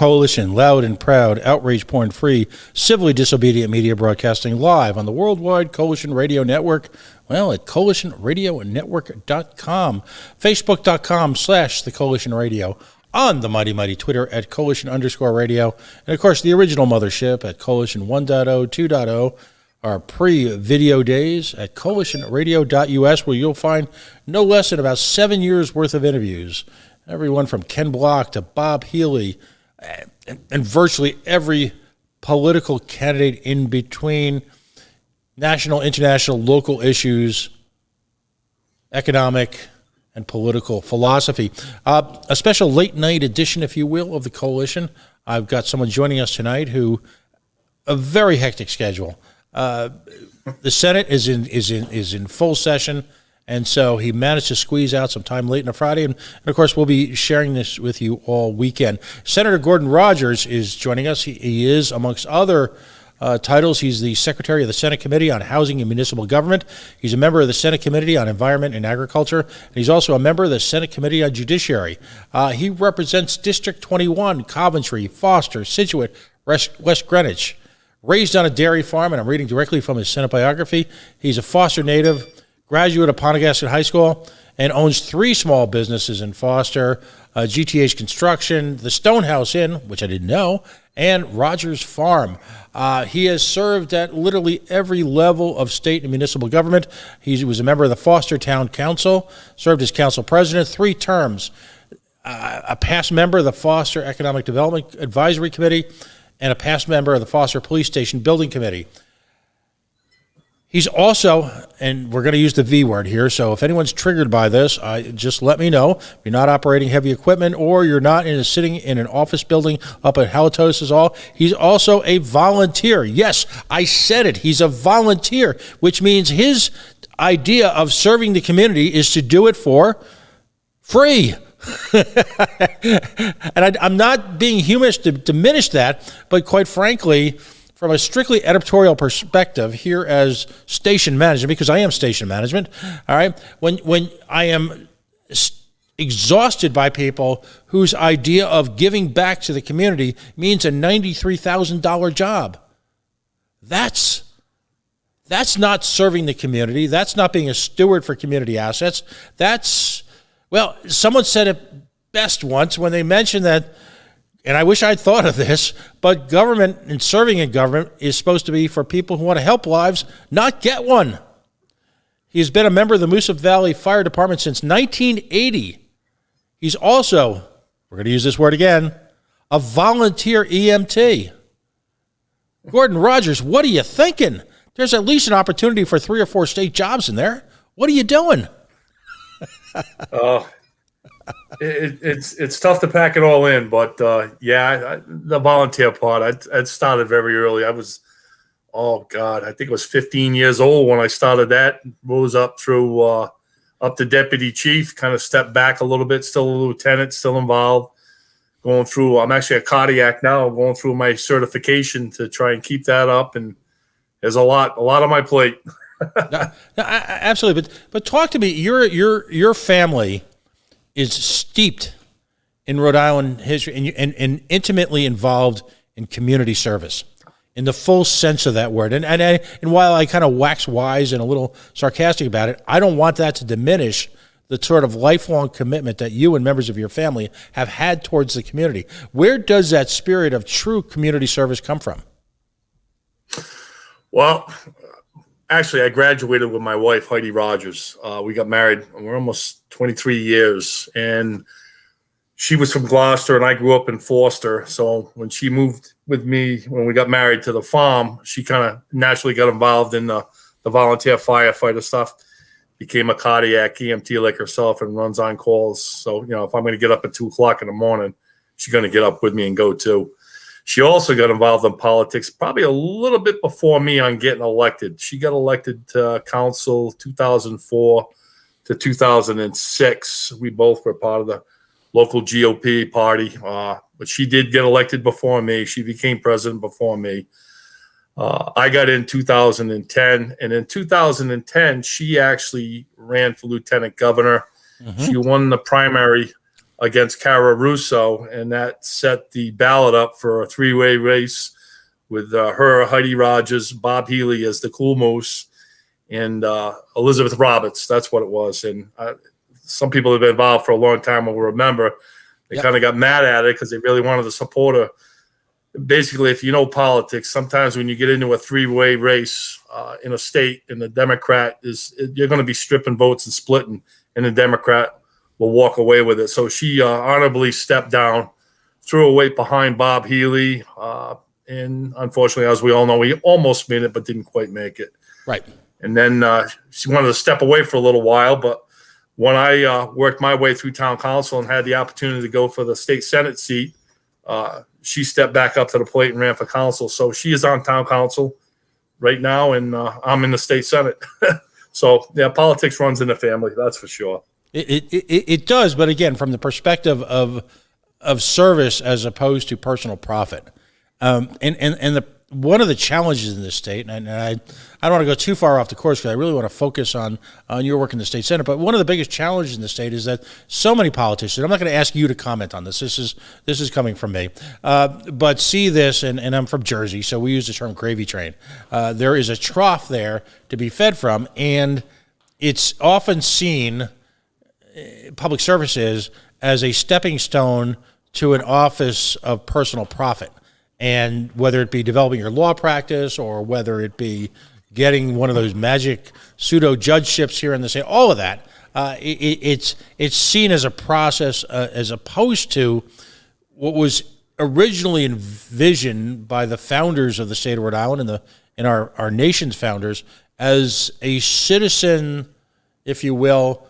Coalition, loud and proud, outrage porn-free, civilly disobedient media broadcasting live on the worldwide Coalition Radio Network, well, at coalitionradionetwork.com, facebook.com/the Coalition Radio, on the mighty Twitter at Coalition_radio, and of course the original mothership at Coalition 1.0, 2.0, our pre-video days at coalitionradio.us, where you'll find no less than about 7 years worth of interviews. Everyone from Ken Block to Bob Healy, and virtually every political candidate in between, national, international, local issues, economic, and political philosophy. A special late night edition, if you will, of the Coalition. I've got someone joining us tonight who, a very hectic schedule. The Senate is in full session, and so he managed to squeeze out some time late on a Friday, and of course we'll be sharing this with you all weekend. Senator Gordon Rogers is joining us. He is, amongst other titles, he's the Secretary of the Senate Committee on Housing and Municipal Government. He's a member of the Senate Committee on Environment and Agriculture, and he's also a member of the Senate Committee on Judiciary. He represents District 21, Coventry, Foster, Scituate, West Greenwich. Raised on a dairy farm, and I'm reading directly from his Senate biography. He's a Foster native, graduate of Pontiac High School, and owns 3 small businesses in Foster, GTH Construction, the Stonehouse Inn, which I didn't know, and Rogers Farm. He has served at literally every level of state and municipal government. He was a member of the Foster Town Council, served as council president 3 terms, a past member of the Foster Economic Development Advisory Committee, and a past member of the Foster Police Station Building Committee. He's also, and we're going to use the V word here, so if anyone's triggered by this, just let me know. If you're not operating heavy equipment or you're not sitting in an office building up at Halitosis Hall, he's also a volunteer. Yes, I said it. He's a volunteer, which means his idea of serving the community is to do it for free. And I'm not being humorous to diminish that, but quite frankly, from a strictly editorial perspective here as station management, because I am station management, all right, when I am exhausted by people whose idea of giving back to the community means a $93,000 job, that's not serving the community. That's not being a steward for community assets. Well, someone said it best once when they mentioned that, and I wish I'd thought of this, but government and serving in government is supposed to be for people who want to help lives, not get one. He's been a member of the Moosup Valley Fire Department since 1980. He's also, we're going to use this word again, a volunteer EMT. Gordon Rogers, what are you thinking? There's at least an opportunity for 3 or 4 state jobs in there. What are you doing? Oh, it's tough to pack it all in, but the volunteer part, I started very early. I was, I think it was 15 years old when I started that. Rose up through up to deputy chief, kind of stepped back a little bit, still a lieutenant, still involved. Going through, I'm actually a cardiac now, going through my certification to try and keep that up, and there's a lot on my plate. No, absolutely, but talk to me. Your family is steeped in Rhode Island history and intimately involved in community service, in the full sense of that word. And while I kind of wax wise and a little sarcastic about it, I don't want that to diminish the sort of lifelong commitment that you and members of your family have had towards the community. Where does that spirit of true community service come from? Well, actually, I graduated with my wife, Rhody Rogers. We got married. We're almost 23 years. And she was from Gloucester, and I grew up in Foster. So when she moved with me, when we got married to the farm, she kind of naturally got involved in the volunteer firefighter stuff. Became a cardiac EMT like herself and runs on calls. So, if I'm going to get up at 2 o'clock in the morning, she's going to get up with me and go too. She also got involved in politics probably a little bit before me on getting elected. She got elected to council 2004 to 2006. We both were part of the local GOP party, but she did get elected before me. She became president before me. I got in 2010, and in 2010, she actually ran for lieutenant governor. Mm-hmm. She won the primary against Cara Russo, and that set the ballot up for a three-way race with her, Heidi Rogers, Bob Healy as the Cool Moose, and Elizabeth Roberts. That's what it was. And some people have been involved for a long time will remember they kind of got mad at it because they really wanted to support her. Basically, if you know politics, sometimes when you get into a three-way race in a state and the Democrat you're going to be stripping votes and splitting, and the Democrat will walk away with it. So she honorably stepped down, threw a weight behind Bob Healy, and unfortunately, as we all know, he almost made it but didn't quite make it. Right. And then she wanted to step away for a little while, but when I worked my way through town council and had the opportunity to go for the state senate seat, she stepped back up to the plate and ran for council. So she is on town council right now, and I'm in the state senate. So, yeah, politics runs in the family, that's for sure. It does, but again, from the perspective of service as opposed to personal profit. One of the challenges in this state, and I don't want to go too far off the course because I really want to focus on your work in the state senate, but one of the biggest challenges in the state is that so many politicians, I'm not going to ask you to comment on this, this is coming from me, but see this, and I'm from Jersey, so we use the term gravy train. There is a trough there to be fed from, and it's often seen, public services, as a stepping stone to an office of personal profit. And whether it be developing your law practice or whether it be getting one of those magic pseudo judgeships here in the state, all of that, it's seen as a process as opposed to what was originally envisioned by the founders of the state of Rhode Island and our nation's founders as a citizen, if you will,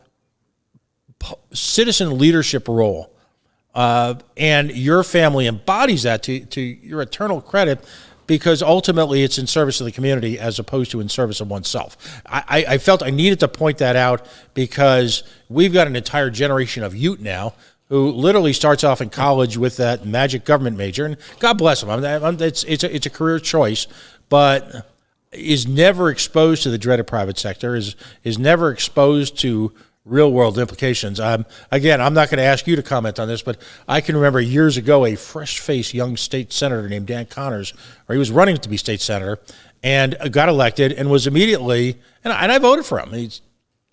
citizen leadership role. And your family embodies that to your eternal credit, because ultimately it's in service of the community as opposed to in service of oneself. I felt I needed to point that out because we've got an entire generation of youth now who literally starts off in college with that magic government major, and God bless them. It's a career choice, but is never exposed to the dreaded private sector, is never exposed to real-world implications. Again, I'm not going to ask you to comment on this, but I can remember years ago a fresh-faced young state senator named Dan Connors, or he was running to be state senator, and got elected and was immediately, and I voted for him. He's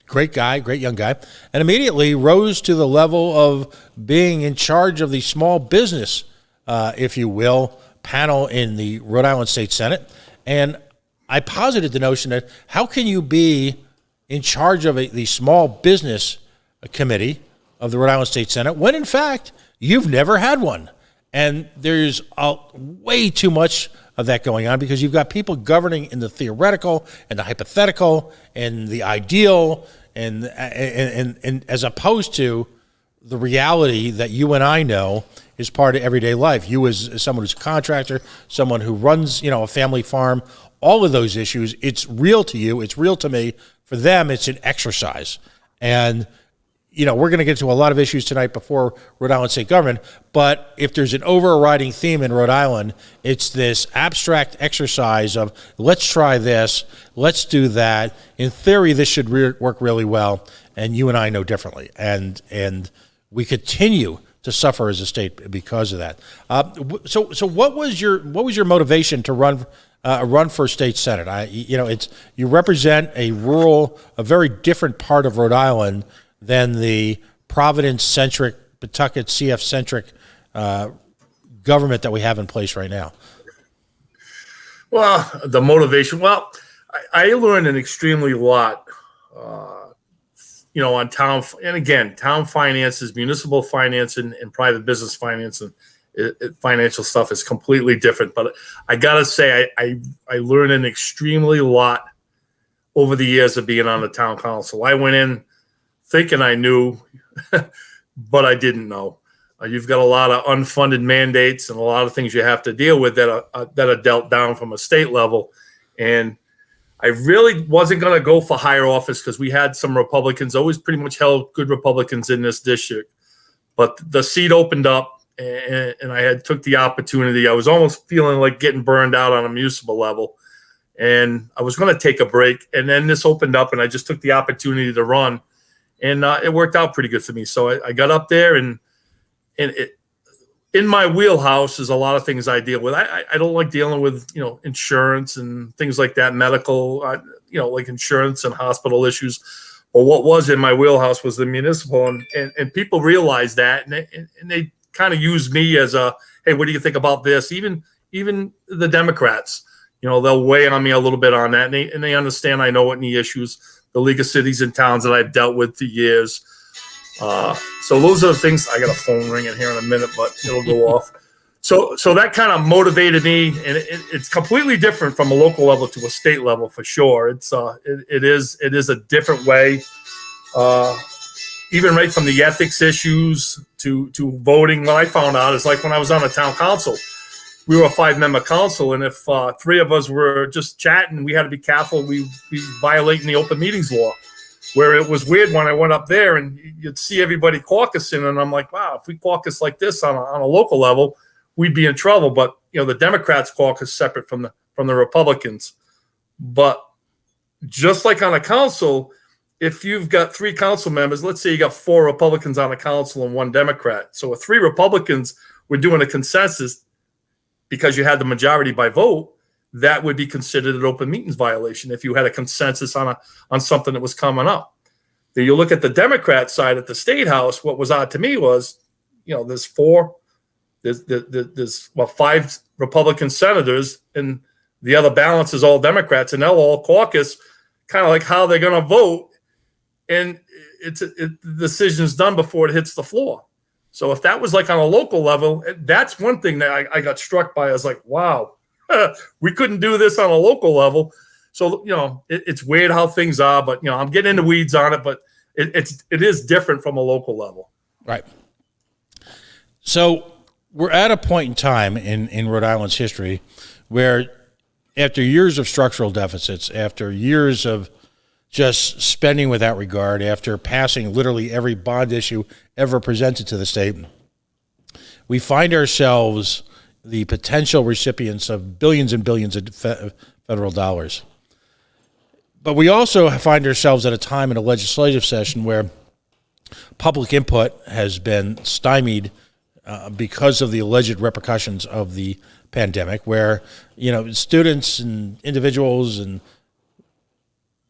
a great guy, great young guy, and immediately rose to the level of being in charge of the small business, if you will, panel in the Rhode Island State Senate. And I posited the notion that how can you be in charge of the small business committee of the Rhode Island State Senate when, in fact, you've never had one. And there's way too much of that going on because you've got people governing in the theoretical and the hypothetical and the ideal and as opposed to the reality that you and I know is part of everyday life. You as someone who's a contractor, someone who runs, a family farm, all of those issues, it's real to you, it's real to me. For them, it's an exercise. And, we're going to get to a lot of issues tonight before Rhode Island state government, but if there's an overriding theme in Rhode Island, it's this abstract exercise of let's try this, let's do that. In theory, this should work really well, and you and I know differently. And we continue to suffer as a state because of that. So what was your motivation to run for state senate? You represent a very different part of Rhode Island than the Providence-centric, Pawtucket, CF-centric government that we have in place right now. Well, the motivation. Well, I learned an extremely lot, on town, and again, town finances, municipal finance, and private business finance, and financial stuff is completely different. But I gotta say, I learned an extremely lot over the years of being on the town council. I went in thinking I knew, but I didn't know. You've got a lot of unfunded mandates and a lot of things you have to deal with that are dealt down from a state level. And I really wasn't going to go for higher office because we had some Republicans, always pretty much held good Republicans in this district. But the seat opened up and I took the opportunity. I was almost feeling like getting burned out on a municipal level. And I was going to take a break. And then this opened up and I just took the opportunity to run. And it worked out pretty good for me. So I got up there and and in my wheelhouse is a lot of things I deal with. I don't like dealing with, insurance and things like that, medical, like insurance and hospital issues. But what was in my wheelhouse was the municipal, and people realize that, and they kind of use me as a, hey, what do you think about this? Even the Democrats, they'll weigh on me a little bit on that, and they understand I know any issues, the League of Cities and Towns that I've dealt with for years. So those are the things. I got a phone ringing here in a minute, but it'll go off. So that kind of motivated me, and it's completely different from a local level to a state level for sure. It is a different way, even right from the ethics issues to voting. What I found out is, like, when I was on the town council, we were a 5-member council, and if 3 of us were just chatting, we had to be careful. We violating the open meetings law. Where it was weird when I went up there and you'd see everybody caucusing, and I'm like, wow, if we caucus like this on a local level, we'd be in trouble. But the Democrats caucus separate from the Republicans. But just like on a council, if you've got 3 council members, let's say you got 4 Republicans on the council and 1 Democrat. So if 3 Republicans were doing a consensus because you had the majority by vote, that would be considered an open meetings violation if you had a consensus on something that was coming up. Then you look at the Democrat side at the state house. What was odd to me was, there's 5 Republican senators, and the other balance is all Democrats, and they'll all caucus kind of like how they're going to vote, and the decision's done before it hits the floor. So if that was like on a local level, that's one thing that I got struck by. I was like, wow. We couldn't do this on a local level. So, it's weird how things are, but, I'm getting into weeds on it, but it is different from a local level. Right. So we're at a point in time in Rhode Island's history where, after years of structural deficits, after years of just spending without regard, after passing literally every bond issue ever presented to the state, we find ourselves the potential recipients of billions and billions of federal dollars. But we also find ourselves at a time in a legislative session where public input has been stymied because of the alleged repercussions of the pandemic, where students and individuals and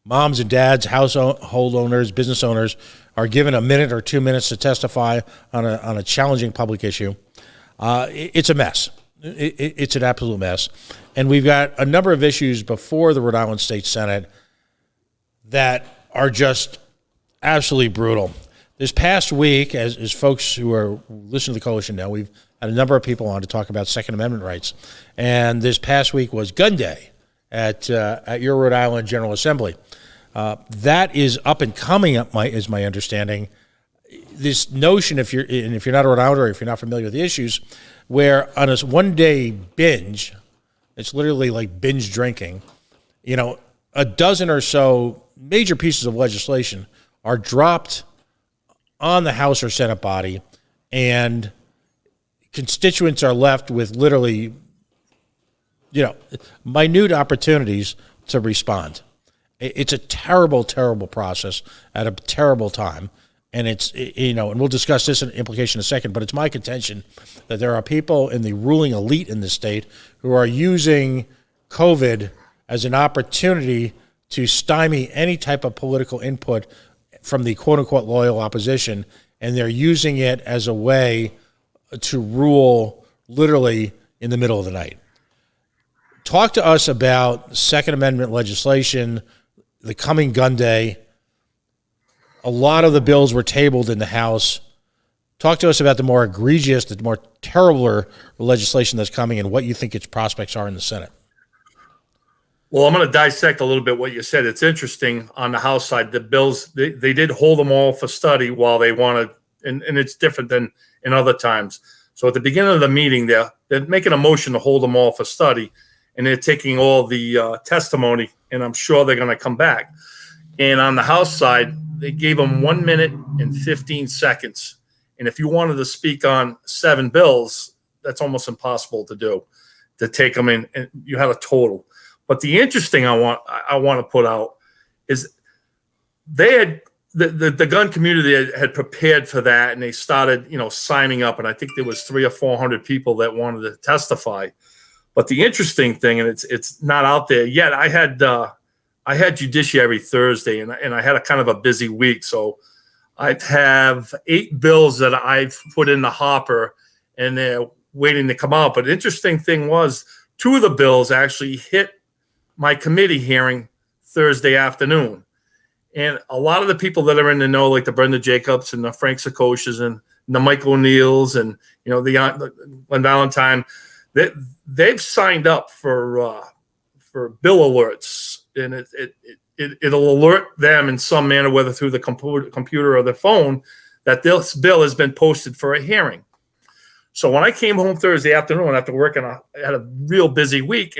moms and dads, household owners, business owners are given a minute or 2 minutes to testify on a challenging public issue. It's a mess. It's an absolute mess. And we've got a number of issues before the Rhode Island State Senate that are just absolutely brutal. This past week, as folks who are listening to the coalition know, we've had a number of people on to talk about Second Amendment rights. And this past week was Gun Day at your Rhode Island General Assembly. That is up and coming, is my understanding. This notion, if you're not a Rhode Islander, or if you're not familiar with the issues, where on a one-day binge, it's literally like binge drinking, a dozen or so major pieces of legislation are dropped on the House or Senate body, and constituents are left with literally, minute opportunities to respond. It's a terrible, terrible process at a terrible time. And it's, and we'll discuss this implication in a second, but it's my contention that there are people in the ruling elite in the state who are using COVID as an opportunity to stymie any type of political input from the quote-unquote loyal opposition, and they're using it as a way to rule literally in the middle of the night. Talk to us about Second Amendment legislation, the coming Gun Day. A lot of the bills were tabled in the House. Talk to us about the more egregious, the more terrible legislation that's coming, and what you think its prospects are in the Senate. Well, I'm going to dissect a little bit what you said. It's interesting on the House side. The bills, they did hold them all for study while they wanted, and it's different than in other times. So at the beginning of the meeting, they're making a motion to hold them all for study, and they're taking all the testimony, and I'm sure they're going to come back. And on the House side, they gave them 1 minute and 15 seconds. And if you wanted to speak on 7 bills, that's almost impossible to do, to take them in, and you had a total. But the interesting I want to put out is they had the gun community had prepared for that, and they started, signing up. And I think there was 300 or 400 people that wanted to testify. But the interesting thing, and it's not out there yet, I had judiciary Thursday, and I had a kind of a busy week. So I have 8 bills that I've put in the hopper, and they're waiting to come out. But the interesting thing was 2 of the bills actually hit my committee hearing Thursday afternoon. And a lot of the people that are in the know, like the Brenda Jacobs and the Frank Sakoshas and the Mike O'Neills and, the Glenn Valentine, they've signed up for bill alerts, and it'll alert them in some manner, whether through the computer or the phone, that this bill has been posted for a hearing. So when I came home Thursday afternoon after working, I had a real busy week,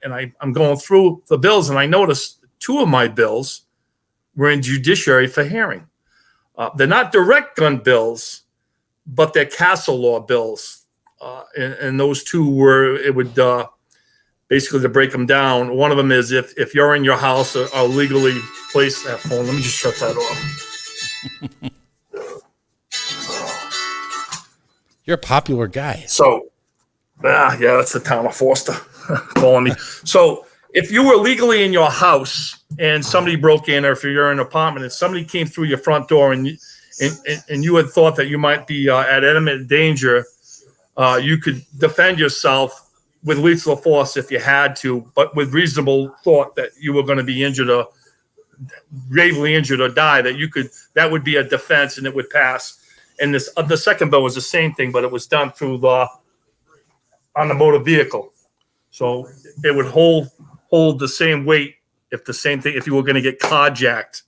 and I'm going through the bills, and I noticed 2 of my bills were in judiciary for hearing. They're not direct gun bills, but they're castle law bills. And those 2 basically, to break them down, one of them is if you're in your house or legally placed that phone. Let me just shut that off. You're a popular guy. So, yeah, that's the town of Forster calling me. So if you were legally in your house and somebody broke in, or if you're in an apartment and somebody came through your front door and you had thought that you might be at imminent danger, you could defend yourself with lethal force if you had to, but with reasonable thought that you were going to be injured or gravely injured or die, that would be a defense and it would pass. And the second bill was the same thing, but it was done through on the motor vehicle. So it would hold the same weight if you were going to get carjacked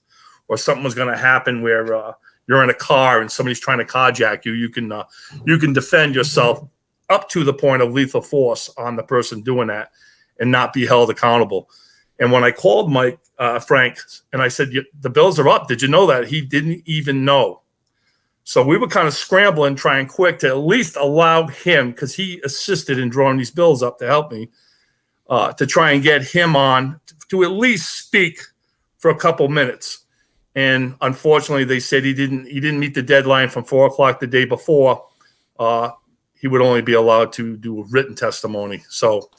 or something was going to happen where you're in a car and somebody's trying to carjack you, you can defend yourself up to the point of lethal force on the person doing that and not be held accountable. And when I called Frank, and I said, the bills are up, did you know that? He didn't even know. So we were kind of scrambling, trying quick to at least allow him, because he assisted in drawing these bills up to help me, to try and get him on to at least speak for a couple minutes. And unfortunately, they said he didn't meet the deadline from 4:00 the day before. He would only be allowed to do a written testimony. So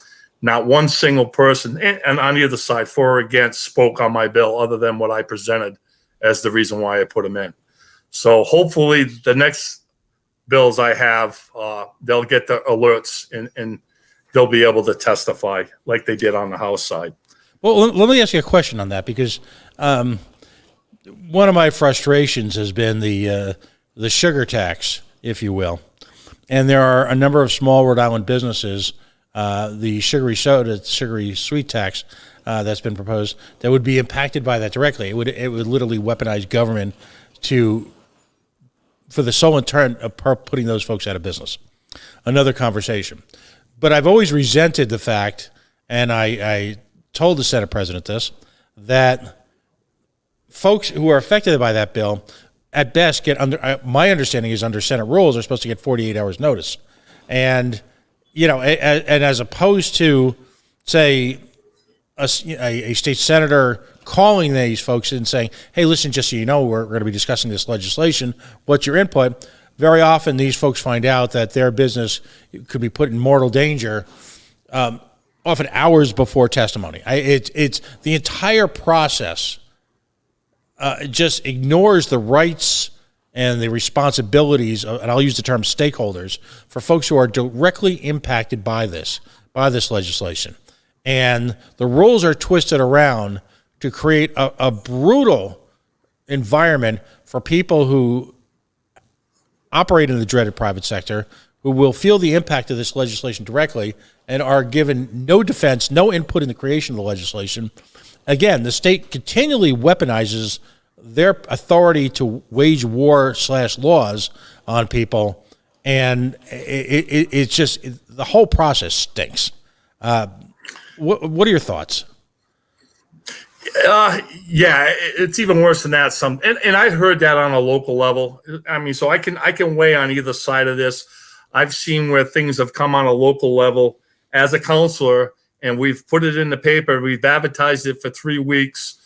not one single person, and on the other side, for or against, spoke on my bill other than what I presented as the reason why I put him in. So hopefully the next bills I have, they'll get the alerts and they'll be able to testify like they did on the House side. Well, let me ask you a question on that, because one of my frustrations has been the sugar tax, if you will. And there are a number of small Rhode Island businesses, the sugary soda, sugary sweet tax that's been proposed, that would be impacted by that directly. It would literally weaponize government for the sole intent of putting those folks out of business. Another conversation. But I've always resented the fact, and I told the Senate president this, that folks who are affected by that bill at best get my understanding is under Senate rules are supposed to get 48 hours notice. And, and as opposed to, say, a state senator calling these folks and saying, hey, listen, just so you know, we're going to be discussing this legislation. What's your input? Very often these folks find out that their business could be put in mortal danger often hours before testimony. It's the entire process just ignores the rights and the responsibilities of, and I'll use the term stakeholders, for folks who are directly impacted by this legislation. And the rules are twisted around to create a brutal environment for people who operate in the dreaded private sector, who will feel the impact of this legislation directly and are given no defense, no input in the creation of the legislation. Again, the state continually weaponizes their authority to wage war/laws on people, and it's just the whole process stinks. What are your thoughts? Yeah, it's even worse than that. And I heard that on a local level. I mean, so I can weigh on either side of this. I've seen where things have come on a local level as a counselor, and we've put it in the paper. We've advertised it for 3 weeks.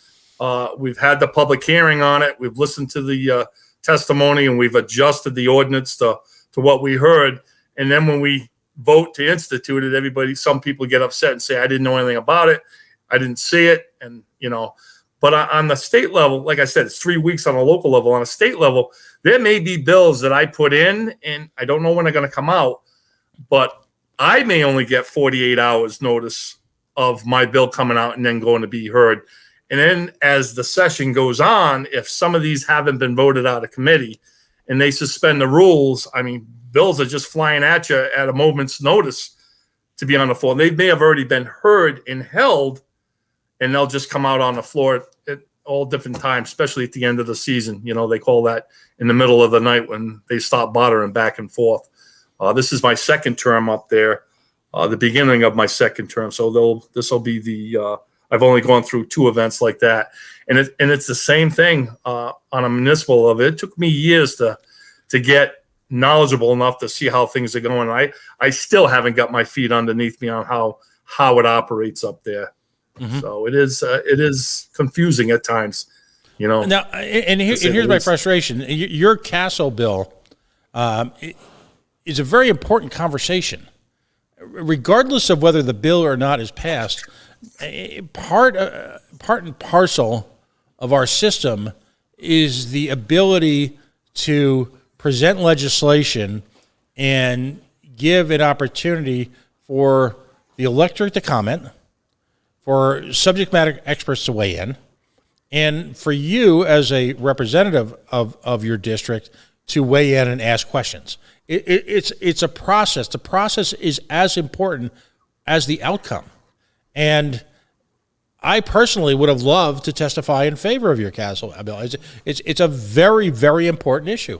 We've had the public hearing on it. We've listened to the testimony, and we've adjusted the ordinance to what we heard. And then when we vote to institute it, some people get upset and say, I didn't know anything about it. I didn't see it. And, but on the state level, like I said, it's 3 weeks on a local level. On a state level, there may be bills that I put in, and I don't know when they're going to come out, but I may only get 48 hours notice of my bill coming out and then going to be heard. And then as the session goes on, if some of these haven't been voted out of committee and they suspend the rules, bills are just flying at you at a moment's notice to be on the floor. They may have already been heard and held, and they'll just come out on the floor at all different times, especially at the end of the season. They call that in the middle of the night when they stop bothering back and forth. This is my second term up there, the beginning of my second term. So this will be I've only gone through 2 events like that. And it's the same thing on a municipal level. It took me years to get knowledgeable enough to see how things are going. I still haven't got my feet underneath me on how it operates up there. Mm-hmm. So it is confusing at times, Now, here's my frustration. Your castle bill is a very important conversation, regardless of whether the bill or not is passed. Part and parcel of our system is the ability to present legislation and give an opportunity for the electorate to comment, for subject matter experts to weigh in, and for you as a representative of your district to weigh in and ask questions. It's a process. The process is as important as the outcome. And I personally would have loved to testify in favor of your castle bill. It's a very, very important issue.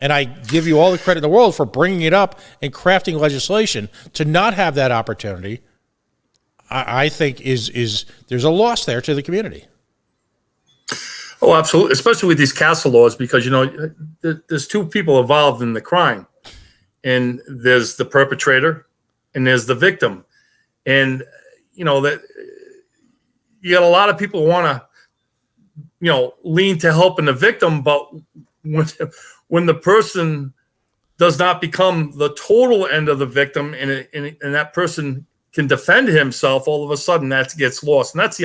And I give you all the credit in the world for bringing it up and crafting legislation. To not have that opportunity, I think is there's a loss there to the community. Oh, absolutely. Especially with these castle laws, because, there's 2 people involved in the crime, and there's the perpetrator and there's the victim. And, that you got a lot of people want to, lean to helping the victim, but when the person does not become the total end of the victim, and that person can defend himself, all of a sudden that gets lost. And that's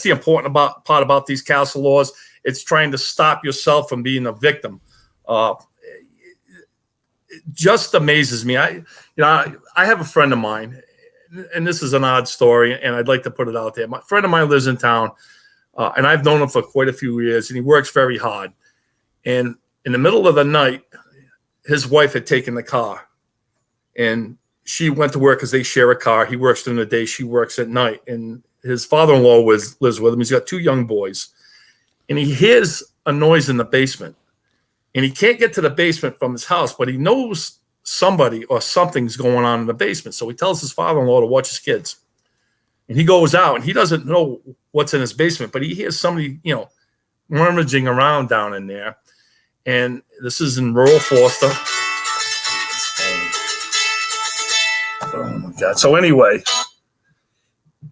the important part about these castle laws. It's trying to stop yourself from being a victim. It just amazes me. I have a friend of mine, and this is an odd story, and I'd like to put it out there. My friend of mine lives in town, and I've known him for quite a few years, and he works very hard. And in the middle of the night, his wife had taken the car, and she went to work because they share a car. He works during the day, she works at night. And his father-in-law lives with him. He's got 2 young boys. And he hears a noise in the basement. And he can't get to the basement from his house, but he knows somebody or something's going on in the basement. So he tells his father-in-law to watch his kids. And he goes out, and he doesn't know what's in his basement, but he hears somebody, rummaging around down in there. And this is in rural Foster. Oh my God! So anyway,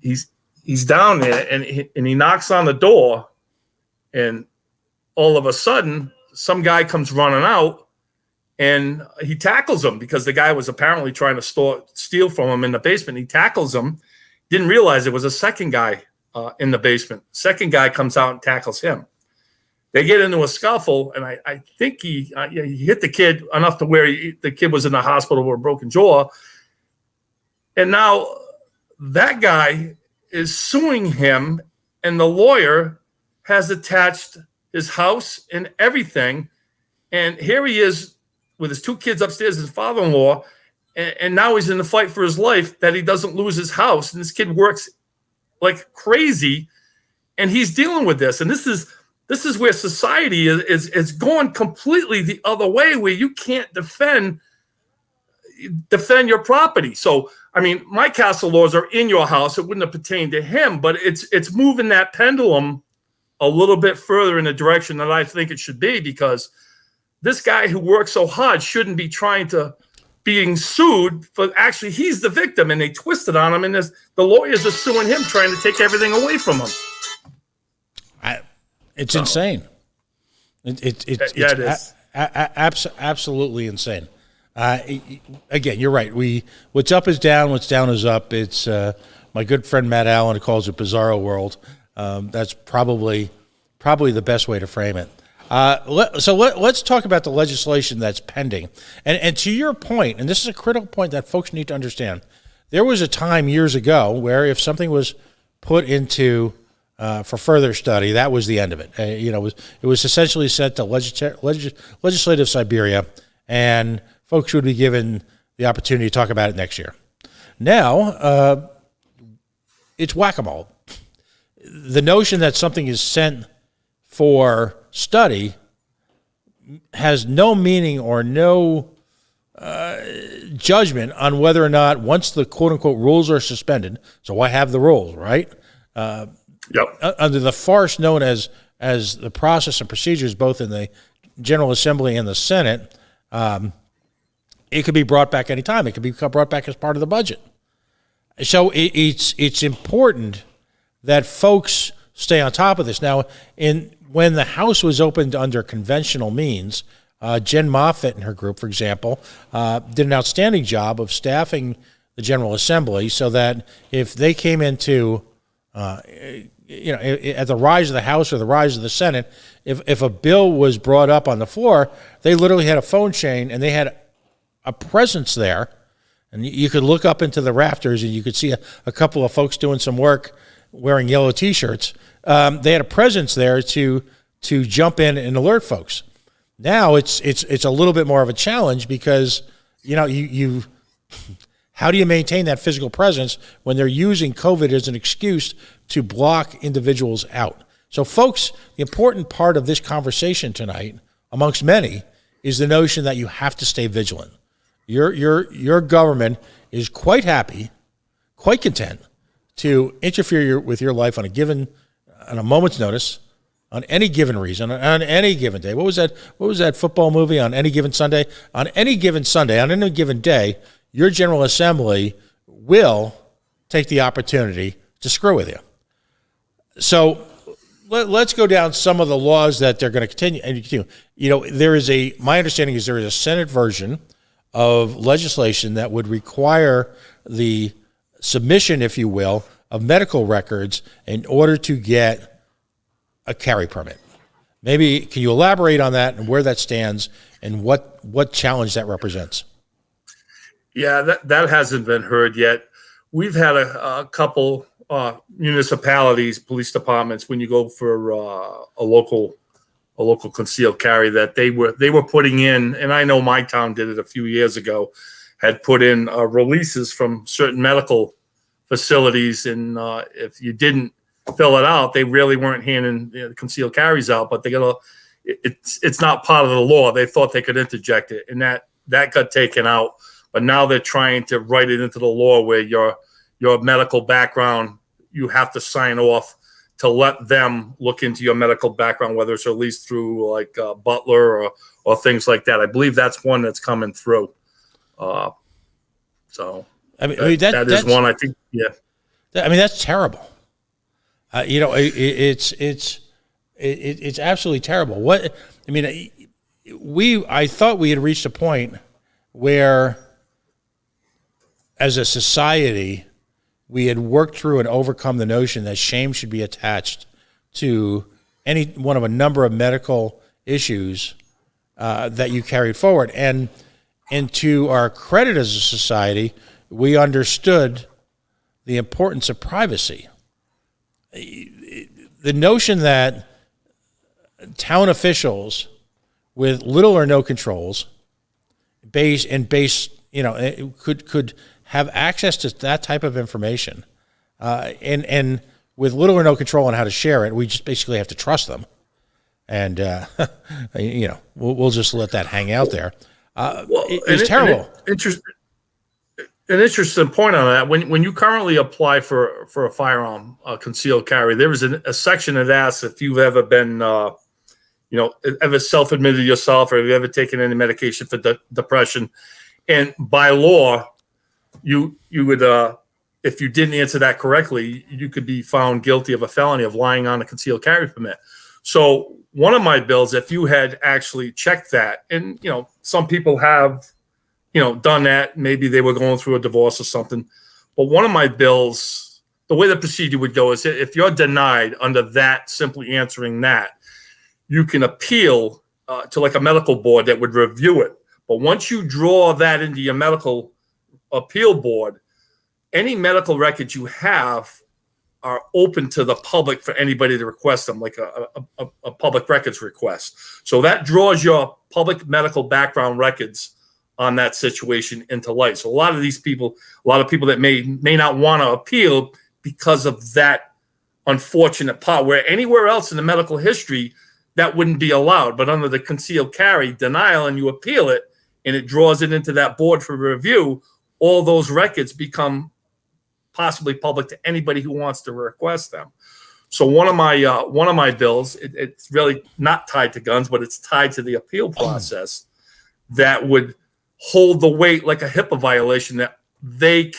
he's down there, and he knocks on the door, and all of a sudden, some guy comes running out, and he tackles him because the guy was apparently trying to steal from him in the basement. He tackles him, didn't realize it was a second guy in the basement. Second guy comes out and tackles him. They get into a scuffle, and I think he hit the kid enough to where the kid was in the hospital with a broken jaw. And now that guy is suing him, and the lawyer has attached his house and everything. And here he is with his 2 kids upstairs, his father-in-law, and now he's in the fight for his life that he doesn't lose his house. And this kid works like crazy, and he's dealing with this. And this is where society is going completely the other way, where you can't defend your property. So, my castle laws are in your house. It wouldn't have pertained to him, but it's moving that pendulum a little bit further in the direction that I think it should be, because this guy who works so hard shouldn't be being sued for, actually he's the victim, and they twisted on him, and the lawyers are suing him, trying to take everything away from him. It's So, insane. It's yeah, it is. absolutely insane. Again, you're right. What's up is down. What's down is up. It's my good friend Matt Allen calls it bizarro world. That's probably the best way to frame it. Let's talk about the legislation that's pending. And to your point, and this is a critical point that folks need to understand, there was a time years ago where if something was put into for further study, that was the end of it. It was essentially sent to legislative Siberia, and folks would be given the opportunity to talk about it next year. Now, it's whack-a-mole. The notion that something is sent for study has no meaning or no judgment on whether or not, once the quote-unquote rules are suspended, so I have the rules, right? Yep. Under the farce known as the process and procedures, both in the General Assembly and the Senate, it could be brought back anytime. It could be brought back as part of the budget. So it's important that folks stay on top of this. Now, when the House was opened under conventional means, Jen Moffitt and her group, for example, did an outstanding job of staffing the General Assembly so that if they came into, at the rise of the House or the rise of the Senate, if a bill was brought up on the floor, they literally had a phone chain and they had a presence there. And you could look up into the rafters and you could see a couple of folks doing some work wearing yellow T-shirts. They had a presence there to jump in and alert folks. Now it's a little bit more of a challenge because you how do you maintain that physical presence when they're using COVID as an excuse to block individuals out? So, folks, the important part of this conversation tonight, amongst many, is the notion that you have to stay vigilant. Your government is quite happy, quite content to interfere with your life on a moment's notice, on any given reason, on any given day. What was that football movie? On any given Sunday? On any given Sunday, on any given day, your General Assembly will take the opportunity to screw with you. So let's go down some of the laws that they're going to continue. My understanding is there is a Senate version of legislation that would require the submission, if you will, of medical records in order to get a carry permit. Maybe can you elaborate on that and where that stands and what challenge that represents? Yeah, that hasn't been heard yet. We've had a couple municipalities, police departments, when you go for a local concealed carry, that they were putting in, and I know my town did it a few years ago, had put in releases from certain medical facilities, and if you didn't fill it out, they really weren't handing concealed carries out, but it's not part of the law. They thought they could interject it, and that got taken out. But now they're trying to write it into the law where your medical background, you have to sign off to let them look into your medical background, whether it's released through like Butler or things like that. I believe that's one that's coming through. So that is one, I think. Yeah. That's terrible. It's absolutely terrible. I thought we had reached a point where, as a society, we had worked through and overcome the notion that shame should be attached to any one of a number of medical issues that you carried forward. And to our credit as a society, we understood the importance of privacy. The notion that town officials with little or no controls could have access to that type of information, and with little or no control on how to share it, we just basically have to trust them, and we'll just let that hang out there. It's terrible. An interesting point on that. When you currently apply for a firearm, concealed carry, there is a section that asks if you've ever been, ever self-admitted yourself, or have you ever taken any medication for depression. And by law, you would, if you didn't answer that correctly, you could be found guilty of a felony of lying on a concealed carry permit. So one of my bills, if you had actually checked that, and some people have, done that. Maybe they were going through a divorce or something. But one of my bills, the way the procedure would go is if you're denied under that, simply answering that, you can appeal to like a medical board that would review it. But once you draw that into your medical appeal board, any medical records you have are open to the public for anybody to request them, like a public records request. So that draws your public medical background records on that situation into light. So a lot of people that may not want to appeal because of that unfortunate part, where anywhere else in the medical history that wouldn't be allowed. But under the concealed carry denial, and you appeal it, and it draws it into that board for review, all those records become possibly public to anybody who wants to request them. So one of my bills, it's really not tied to guns, but it's tied to the appeal process that would hold the weight like a HIPAA violation, that they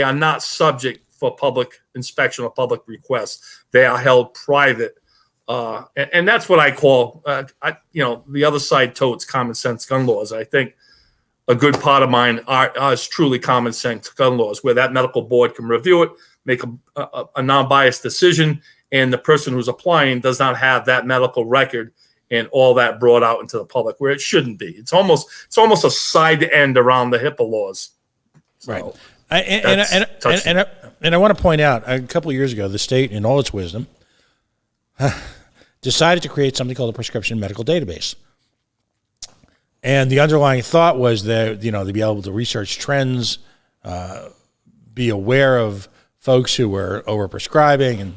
are not subject for public inspection or public request. They are held private. And that's what I call, the other side totes common sense gun laws. I think a good part of mine is truly common sense gun laws, where that medical board can review it, make a non-biased decision, and the person who's applying does not have that medical record and all that brought out into the public, where it shouldn't be. It's almost a side end around the HIPAA laws. So right. And I want to point out, a couple of years ago, the state, in all its wisdom, decided to create something called a prescription medical database. And the underlying thought was that, to be able to research trends, be aware of folks who were overprescribing.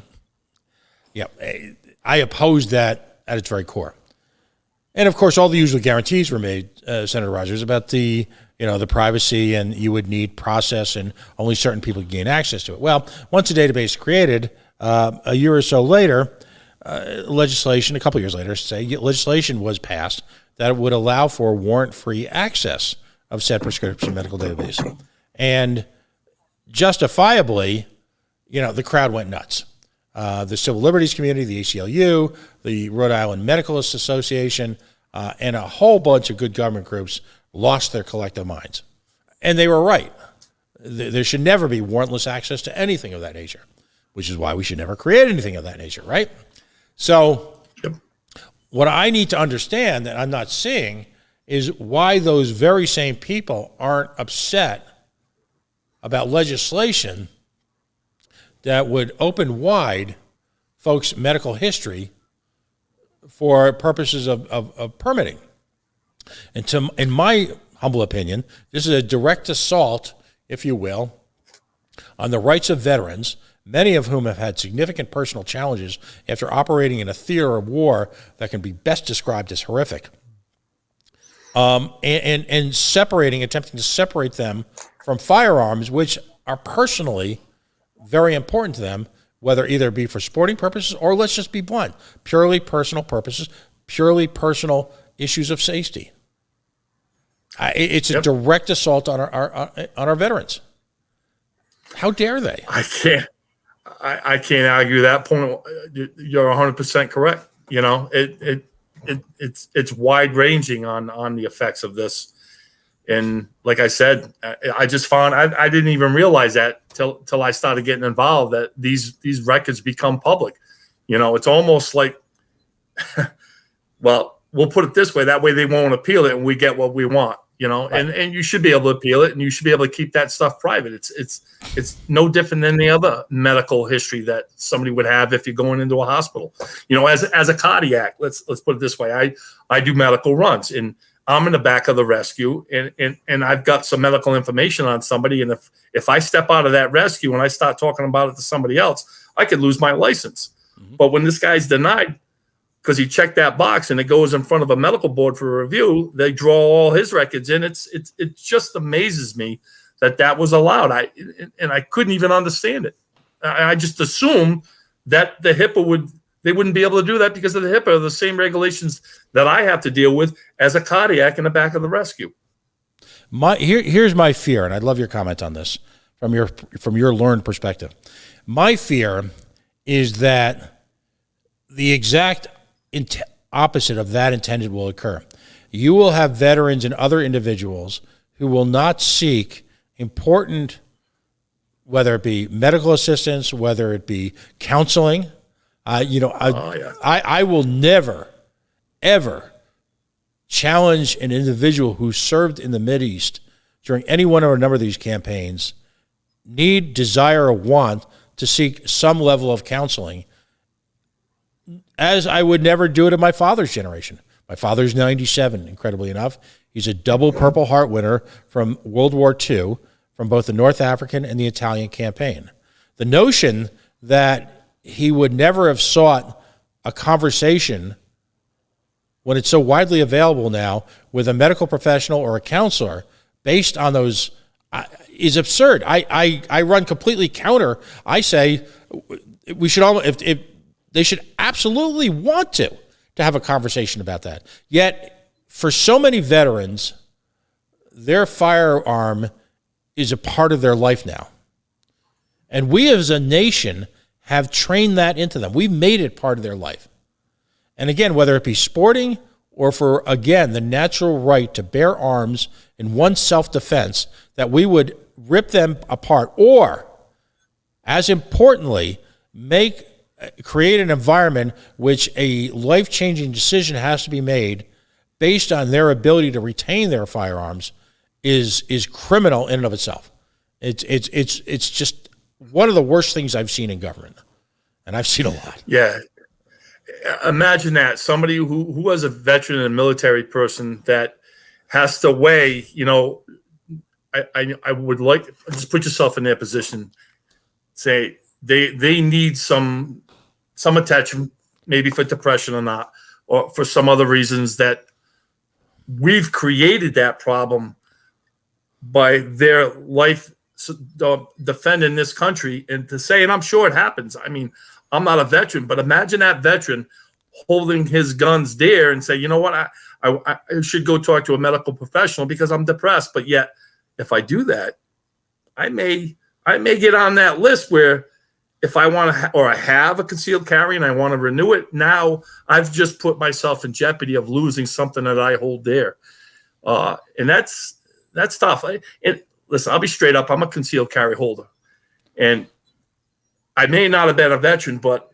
And I opposed that at its very core. And of course, all the usual guarantees were made, Senator Rogers, about the privacy, and you would need process and only certain people could gain access to it. Well, once the database is created, a year or so later, legislation was passed that would allow for warrant-free access of said prescription medical database. And justifiably, the crowd went nuts. The Civil Liberties Community, the ACLU, the Rhode Island Medicalists Association, and a whole bunch of good government groups lost their collective minds. And they were right. There should never be warrantless access to anything of that nature, which is why we should never create anything of that nature, right? So what I need to understand that I'm not seeing is why those very same people aren't upset about legislation that would open wide folks' medical history for purposes of permitting. And in my humble opinion, this is a direct assault, if you will, on the rights of veterans, many of whom have had significant personal challenges after operating in a theater of war that can be best described as horrific. And attempting to separate them from firearms, which are personally very important to them, whether either be for sporting purposes or, let's just be blunt, purely personal purposes, purely personal issues of safety. It's a direct assault on our veterans. How dare they? I can't argue that point. You're 100% correct. It's wide ranging on the effects of this. And like I said, I just found I didn't even realize that till I started getting involved, that these records become public. It's almost like, well, we'll put it this way. That way they won't appeal it and we get what we want, right. And you should be able to appeal it, and you should be able to keep that stuff private. It's no different than the other medical history that somebody would have if you're going into a hospital. As a cardiac, let's put it this way. I do medical runs, and I'm in the back of the rescue, and I've got some medical information on somebody. And if I step out of that rescue and I start talking about it to somebody else, I could lose my license. Mm-hmm. But when this guy's denied because he checked that box and it goes in front of a medical board for review, they draw all his records in. It just amazes me that was allowed. I couldn't even understand it. I just assumed that the HIPAA they wouldn't be able to do that because of the HIPAA, the same regulations that I have to deal with as a cardiac in the back of the rescue. Here's my fear, and I'd love your comment on this from your learned perspective. My fear is that the exact opposite of that intended will occur. You will have veterans and other individuals who will not seek important, whether it be medical assistance, whether it be counseling. I will never, ever challenge an individual who served in the Mideast during any one or a number of these campaigns, need, desire, or want to seek some level of counseling, as I would never do it in my father's generation. My father's 97, incredibly enough. He's a double Purple Heart winner from World War II, from both the North African and the Italian campaign. The notion that he would never have sought a conversation when it's so widely available now with a medical professional or a counselor based on those is absurd. I run completely counter. I say we should all, if they should absolutely want to have a conversation about that. Yet, for so many veterans, their firearm is a part of their life now. And we as a nation have trained that into them. We've made it part of their life. And again, whether it be sporting or for, again, the natural right to bear arms in one's self-defense, that we would rip them apart, or, as importantly, create an environment which a life-changing decision has to be made based on their ability to retain their firearms is criminal in and of itself. It's just one of the worst things I've seen in government, and I've seen a lot. Yeah. Imagine that, somebody who was a veteran and a military person that has to weigh, I would like, just put yourself in their position, say they need some attention, maybe for depression or not, or for some other reasons, that we've created that problem by their life defending this country. And to say, and I'm sure it happens, I mean, I'm not a veteran, but imagine that veteran holding his guns dear and say, you know what, I should go talk to a medical professional because I'm depressed. But yet, if I do that, I may get on that list where, if I want to, or I have a concealed carry and I want to renew it, now I've just put myself in jeopardy of losing something that I hold dear. And that's tough. Listen, I'll be straight up. I'm a concealed carry holder, and I may not have been a veteran, but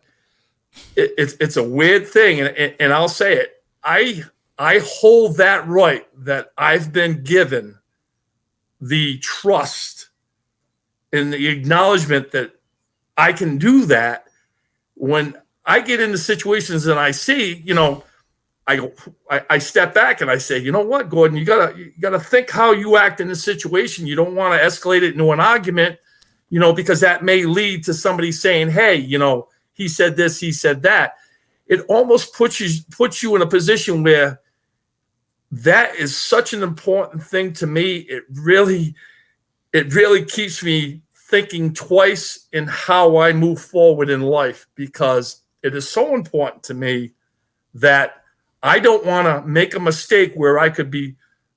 it's a weird thing. And I'll say it. I hold that right, that I've been given the trust and the acknowledgement that I can do that. When I get into situations and I see, I step back and I say, you know what, Gordon, you gotta think how you act in this situation. You don't want to escalate it into an argument, because that may lead to somebody saying, hey, he said this, he said that. It almost puts you in a position where that is such an important thing to me. It really keeps me thinking twice in how I move forward in life, because it is so important to me that I don't want to make a mistake where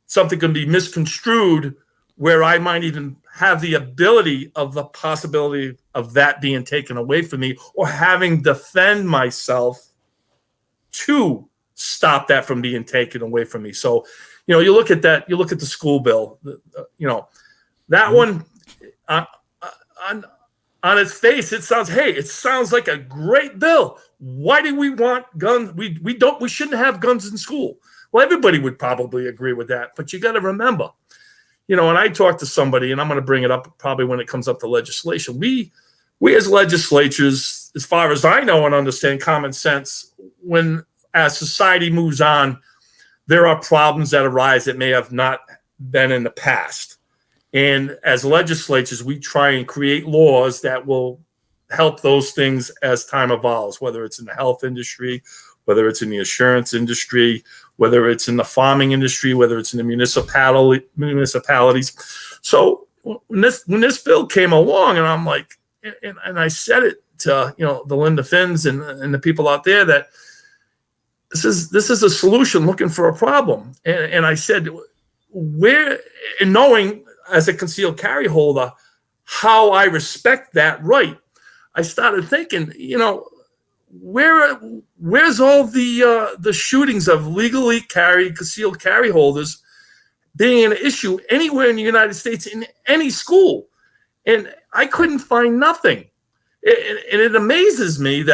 something can be misconstrued, where I might even have the possibility of that being taken away from me, or having to defend myself to stop that from being taken away from me. So, you look at that, you look at the school bill, that one, on its face, it sounds like a great bill. Why do we want guns? We shouldn't have guns in school. Well, everybody would probably agree with that, but you got to remember, and I talked to somebody, and I'm going to bring it up probably when it comes up to legislation. We as legislatures, as far as I know and understand common sense, as society moves on, there are problems that arise that may have not been in the past. And as legislatures, we try and create laws that will help those things as time evolves, whether it's in the health industry, whether it's in the insurance industry, whether it's in the farming industry, whether it's in the municipalities. So when this bill came along, and I'm like, and I said it to the Linda Finns and the people out there, that this is a solution looking for a problem. And I said, where, and knowing as a concealed carry holder how I respect that right, I started thinking, where's all the shootings of legally concealed carry holders being an issue anywhere in the United States in any school? And I couldn't find nothing. And it amazes me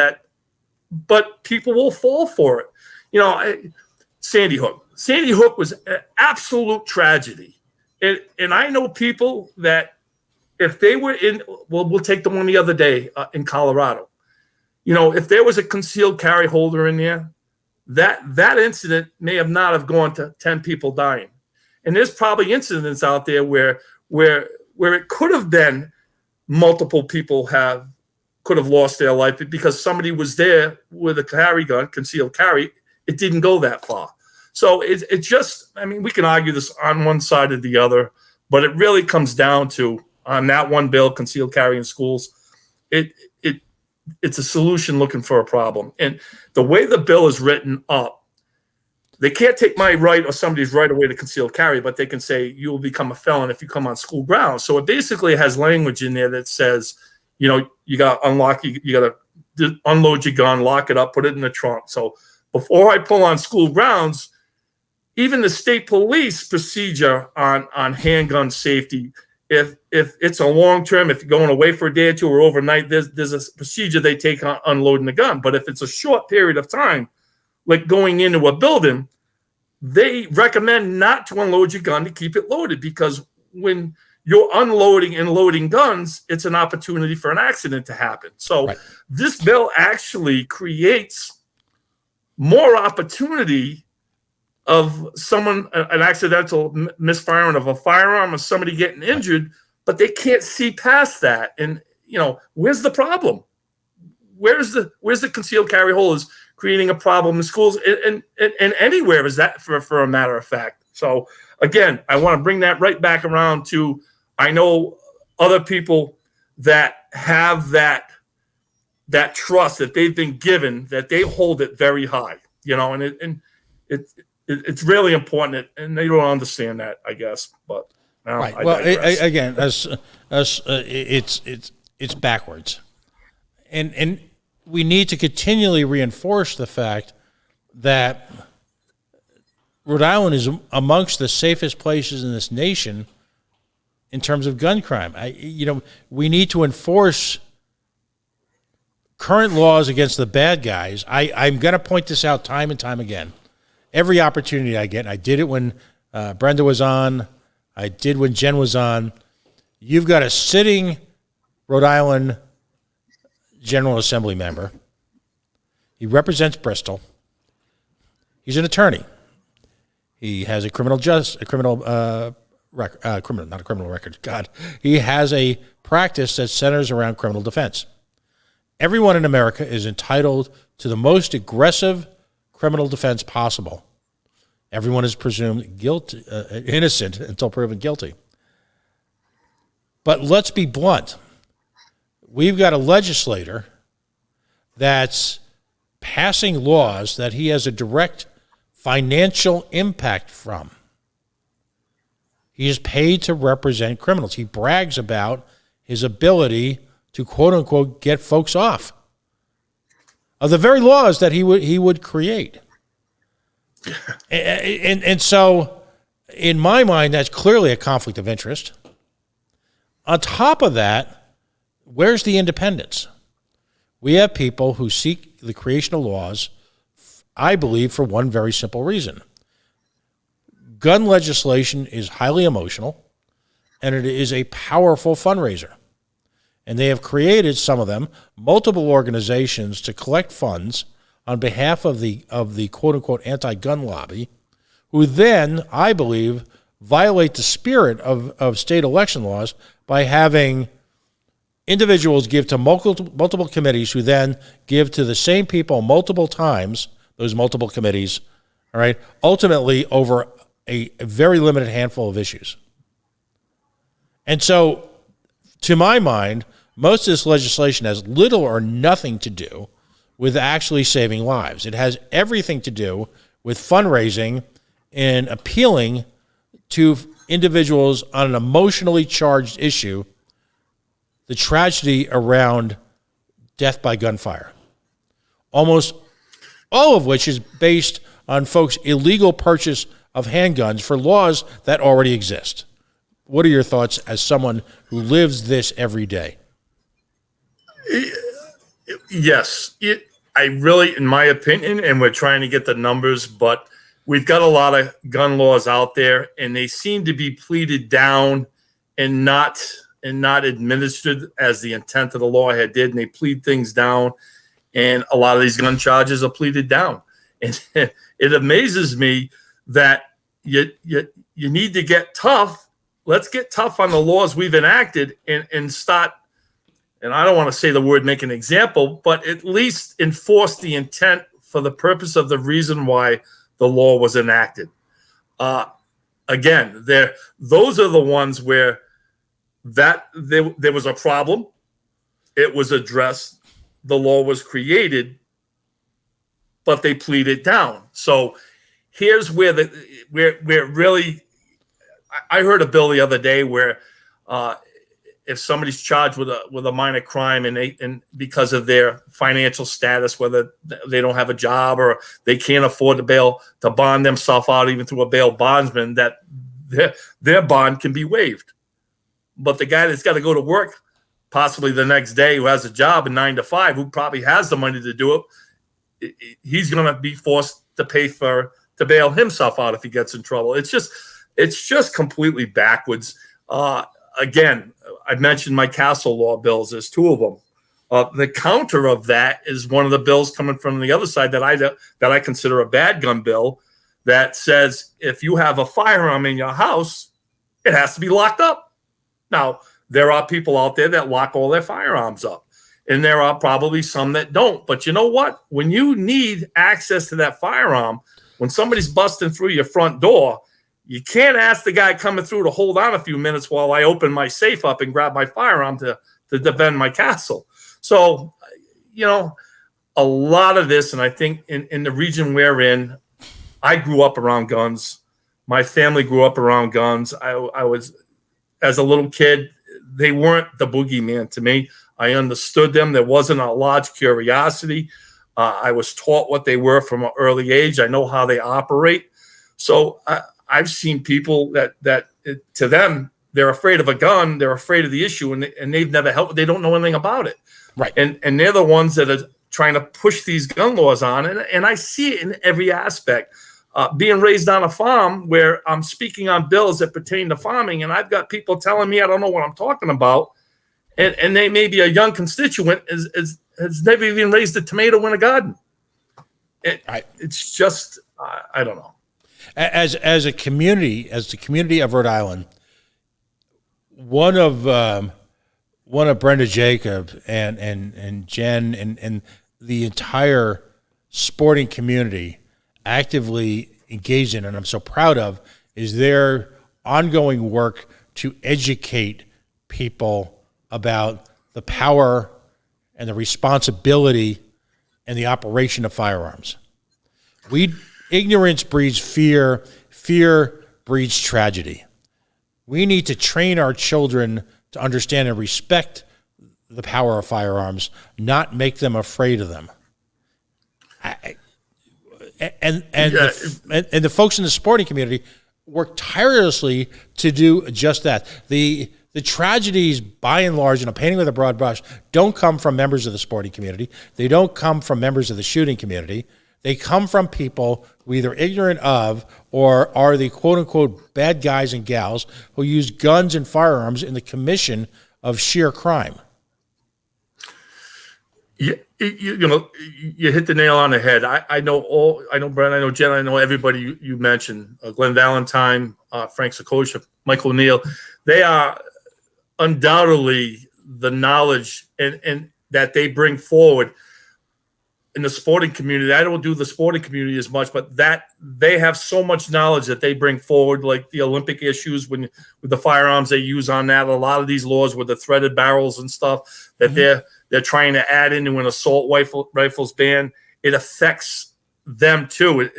but people will fall for it. Sandy Hook was an absolute tragedy. And I know people that if they were we'll take the one the other day in Colorado. If there was a concealed carry holder in there, that incident may have not have gone to 10 people dying. And there's probably incidents out there where it could have been multiple people could have lost their life because somebody was there with a carry gun, concealed carry. It didn't go that far. So it just, we can argue this on one side or the other, but it really comes down to, on that one bill, concealed carry in schools, it's a solution looking for a problem. And the way the bill is written up, they can't take my right or somebody's right away to concealed carry, but they can say you will become a felon if you come on school grounds. So it basically has language in there that says, you got to unlock, you got to unload your gun, lock it up, put it in the trunk. So before I pull on school grounds, even the state police procedure on handgun safety, if it's a long term, if you're going away for a day or two or overnight, there's a procedure they take on unloading the gun. But if it's a short period of time, like going into a building, they recommend not to unload your gun, to keep it loaded, because when you're unloading and loading guns, it's an opportunity for an accident to happen. So right. This bill actually creates more opportunity of an accidental misfiring of a firearm or somebody getting injured, but they can't see past that. And, where's the problem? Where's the concealed carry holders creating a problem in schools and anywhere is that for a matter of fact. So again, I want to bring that right back around to, I know other people that have that trust that they've been given, that they hold it very high, and it's really important, and they don't understand that, I guess. But right. Again, it's backwards, and we need to continually reinforce the fact that Rhode Island is amongst the safest places in this nation in terms of gun crime. We need to enforce current laws against the bad guys. I'm going to point this out time and time again. Every opportunity I get, I did it when Brenda was on, I did when Jen was on. You've got a sitting Rhode Island General Assembly member. He represents Bristol. He's an attorney. He has a criminal record. God, he has a practice that centers around criminal defense. Everyone in America is entitled to the most aggressive criminal defense possible. Everyone is presumed innocent until proven guilty. But let's be blunt. We've got a legislator that's passing laws that he has a direct financial impact from. He is paid to represent criminals. He brags about his ability to, quote unquote, get folks off of the very laws that he would create. And so, in my mind, that's clearly a conflict of interest. On top of that, where's the independence? We have people who seek the creation of laws, I believe, for one very simple reason. Gun legislation is highly emotional, and it is a powerful fundraiser. And they have created, some of them, multiple organizations to collect funds on behalf of the quote-unquote anti-gun lobby, who then, I believe, violate the spirit of state election laws by having individuals give to multiple committees who then give to the same people multiple times, those multiple committees, all right, ultimately over a very limited handful of issues. And so, to my mind, most of this legislation has little or nothing to do with actually saving lives. It has everything to do with fundraising and appealing to individuals on an emotionally charged issue, the tragedy around death by gunfire. almost all of which is based on folks' illegal purchase of handguns for laws that already exist. What are your thoughts as someone who lives this every day? Yes, I really, in my opinion, and we're trying to get the numbers, but we've got a lot of gun laws out there, and they seem to be pleaded down and not administered as the intent of the law had did. And they plead things down, and a lot of these gun charges are pleaded down. And it amazes me that you need to get tough. Let's get tough on the laws we've enacted and start. And I don't want to say the word make an example, but at least enforce the intent for the purpose of the reason why the law was enacted. Again, those are the ones where there was a problem. It was addressed. The law was created, but they pleaded down. So here's where really, I heard a bill the other day where if somebody's charged with a minor crime and because of their financial status, whether they don't have a job or they can't afford to bond themselves out even through a bail bondsman, that their bond can be waived. But the guy that's got to go to work possibly the next day, who has a job in 9 to 5, who probably has the money to do it, he's going to be forced to pay to bail himself out if he gets in trouble. It's just completely backwards. Again, I mentioned my castle law bills. There's 2 of them. The counter of that is one of the bills coming from the other side that I consider a bad gun bill that says if you have a firearm in your house, it has to be locked up. Now, there are people out there that lock all their firearms up, and there are probably some that don't. But you know what? When you need access to that firearm, when somebody's busting through your front door, you can't ask the guy coming through to hold on a few minutes while I open my safe up and grab my firearm to defend my castle. So, a lot of this, and I think in the region we're in, I grew up around guns. My family grew up around guns. I was, as a little kid, they weren't the boogeyman to me. I understood them. There wasn't a large curiosity. I was taught what they were from an early age. I know how they operate. So I've seen people that to them, they're afraid of a gun. They're afraid of the issue, and they've never helped. They don't know anything about it. Right. And they're the ones that are trying to push these gun laws on. And I see it in every aspect. Being raised on a farm where I'm speaking on bills that pertain to farming, and I've got people telling me I don't know what I'm talking about, and they may be a young constituent has never even raised a tomato in a garden. It's just I don't know. As a community, as the community of Rhode Island, one of Brenda Jacob and Jen and the entire sporting community actively engaged in, and I'm so proud of, is their ongoing work to educate people about the power and the responsibility and the operation of firearms. Ignorance breeds fear. Fear breeds tragedy. We need to train our children to understand and respect the power of firearms, not make them afraid of them. The folks in the sporting community work tirelessly to do just that. The tragedies, by and large, and I'm painting with a broad brush, don't come from members of the sporting community. They don't come from members of the shooting community. They come from people who either ignorant of or are the quote-unquote bad guys and gals who use guns and firearms in the commission of sheer crime. You hit the nail on the head. I know Brent, I know Jen, I know everybody you mentioned, Glenn Valentine, Frank Sakosha, Michael O'Neill. They are undoubtedly the knowledge and that they bring forward in the sporting community. I don't do the sporting community as much, but that they have so much knowledge that they bring forward, like the Olympic issues with the firearms they use on that. A lot of these laws with the threaded barrels and stuff that they're trying to add into an assault rifles ban. It affects them too.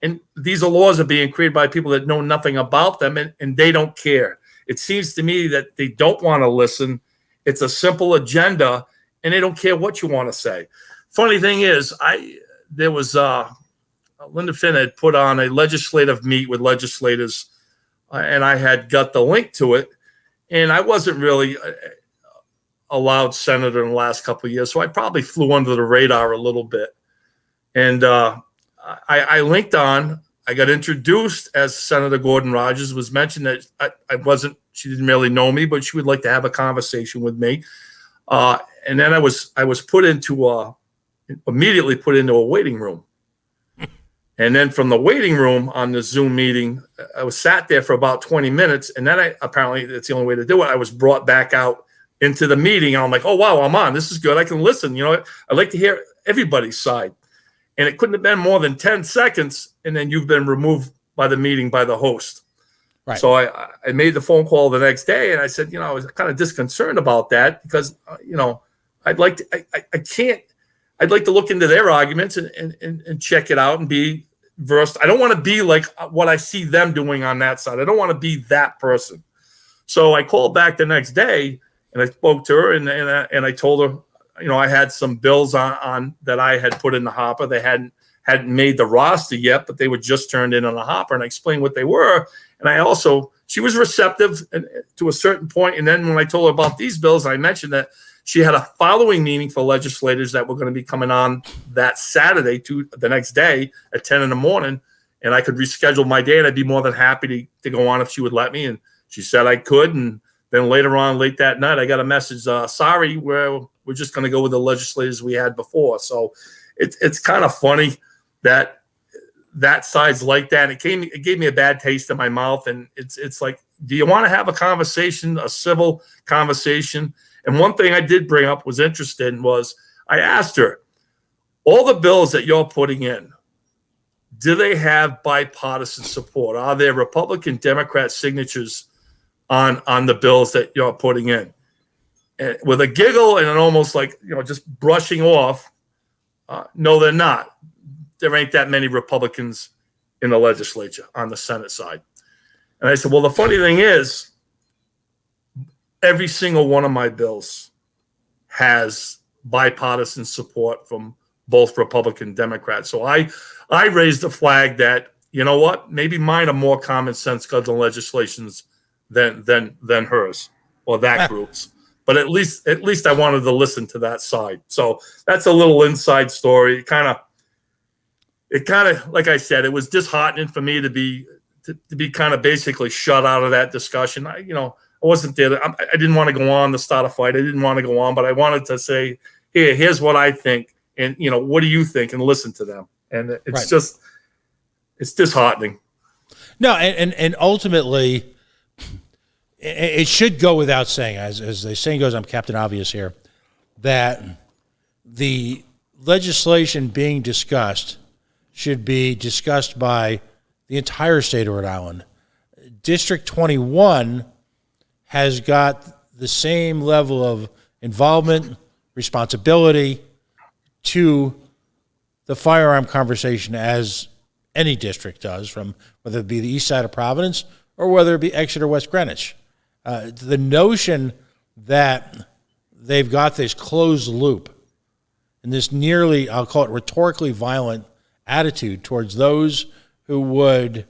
And these are laws are being created by people that know nothing about them, and they don't care. It seems to me that they don't want to listen. It's a simple agenda, and they don't care what you want to say. funny thing is, there was Linda Finn had put on a legislative meet with legislators, and I had got the link to it, and I wasn't really a loud senator in the last couple of years, so I probably flew under the radar a little bit. And I linked on. I got introduced as Senator Gordon Rogers. Was mentioned that I wasn't. She didn't really know me, but she would like to have a conversation with me. And then I was put into immediately put into a waiting room. And then from the waiting room on the Zoom meeting, I was sat there for about 20 minutes. And then apparently that's the only way to do it. I was brought back out into the meeting. And I'm like, oh, wow, I'm on. This is good. I can listen. You know, I like to hear everybody's side. And it couldn't have been more than 10 seconds. And then you've been removed by the meeting by the host. Right. So I made the phone call the next day. And I said, you know, I was kind of disconcerted about that because, you know, I'd like to look into their arguments and check it out and be versed. I don't want to be like what I see them doing on that side. I don't want to be that person. So I called back the next day and I spoke to her and I told her, you know, I had some bills on that I had put in the hopper. They hadn't made the roster yet, but they were just turned in on the hopper, and I explained what they were. And she was receptive to a certain point. And then when I told her about these bills, I mentioned that she had a following meeting for legislators that were going to be coming on that Saturday to the next day at 10 in the morning. And I could reschedule my day, and I'd be more than happy to go on if she would let me. And she said I could. And then later on, late that night, I got a message, sorry, we're just going to go with the legislators we had before. So it's kind of funny that side's like that. It gave me a bad taste in my mouth. And it's like, do you want to have a conversation, a civil conversation? And one thing I did bring up was interesting was I asked her, all the bills that you're putting in, do they have bipartisan support? Are there Republican, Democrat signatures on the bills that you're putting in? And with a giggle and an almost like, you know, just brushing off, no, they're not. There ain't that many Republicans in the legislature on the Senate side. And I said, well, the funny thing is, every single one of my bills has bipartisan support from both Republican and Democrats. So I raised the flag that, you know what, maybe mine are more common sense gun legislations than hers or that group's. But at least I wanted to listen to that side. So that's a little inside story. It kind of, like I said, it was disheartening for me to be kind of basically shut out of that discussion. I wasn't there. I didn't want to go on to start a fight. I didn't want to go on, but I wanted to say, here's what I think. And, you know, what do you think? And listen to them. And it's just, it's disheartening. No. And ultimately it should go without saying, as the saying goes, I'm Captain Obvious here, that the legislation being discussed should be discussed by the entire state of Rhode Island. District 21 has got the same level of involvement, responsibility to the firearm conversation as any district does, from whether it be the east side of Providence or whether it be Exeter, West Greenwich. The notion that they've got this closed loop and this nearly, I'll call it rhetorically violent attitude towards those who would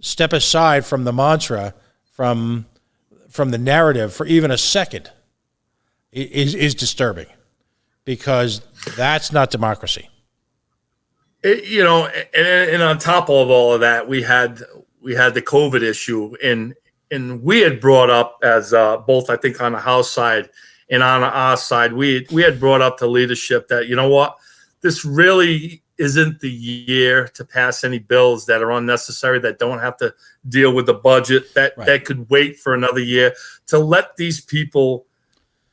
step aside from the mantra, from the narrative for even a second is disturbing, because that's not democracy. And on top of all of that, we had the COVID issue, and we had brought up as both, I think, on the House side and on our side, we had brought up to leadership that, you know what, this really isn't the year to pass any bills that are unnecessary, that don't have to deal with the budget, that could wait for another year, to let these people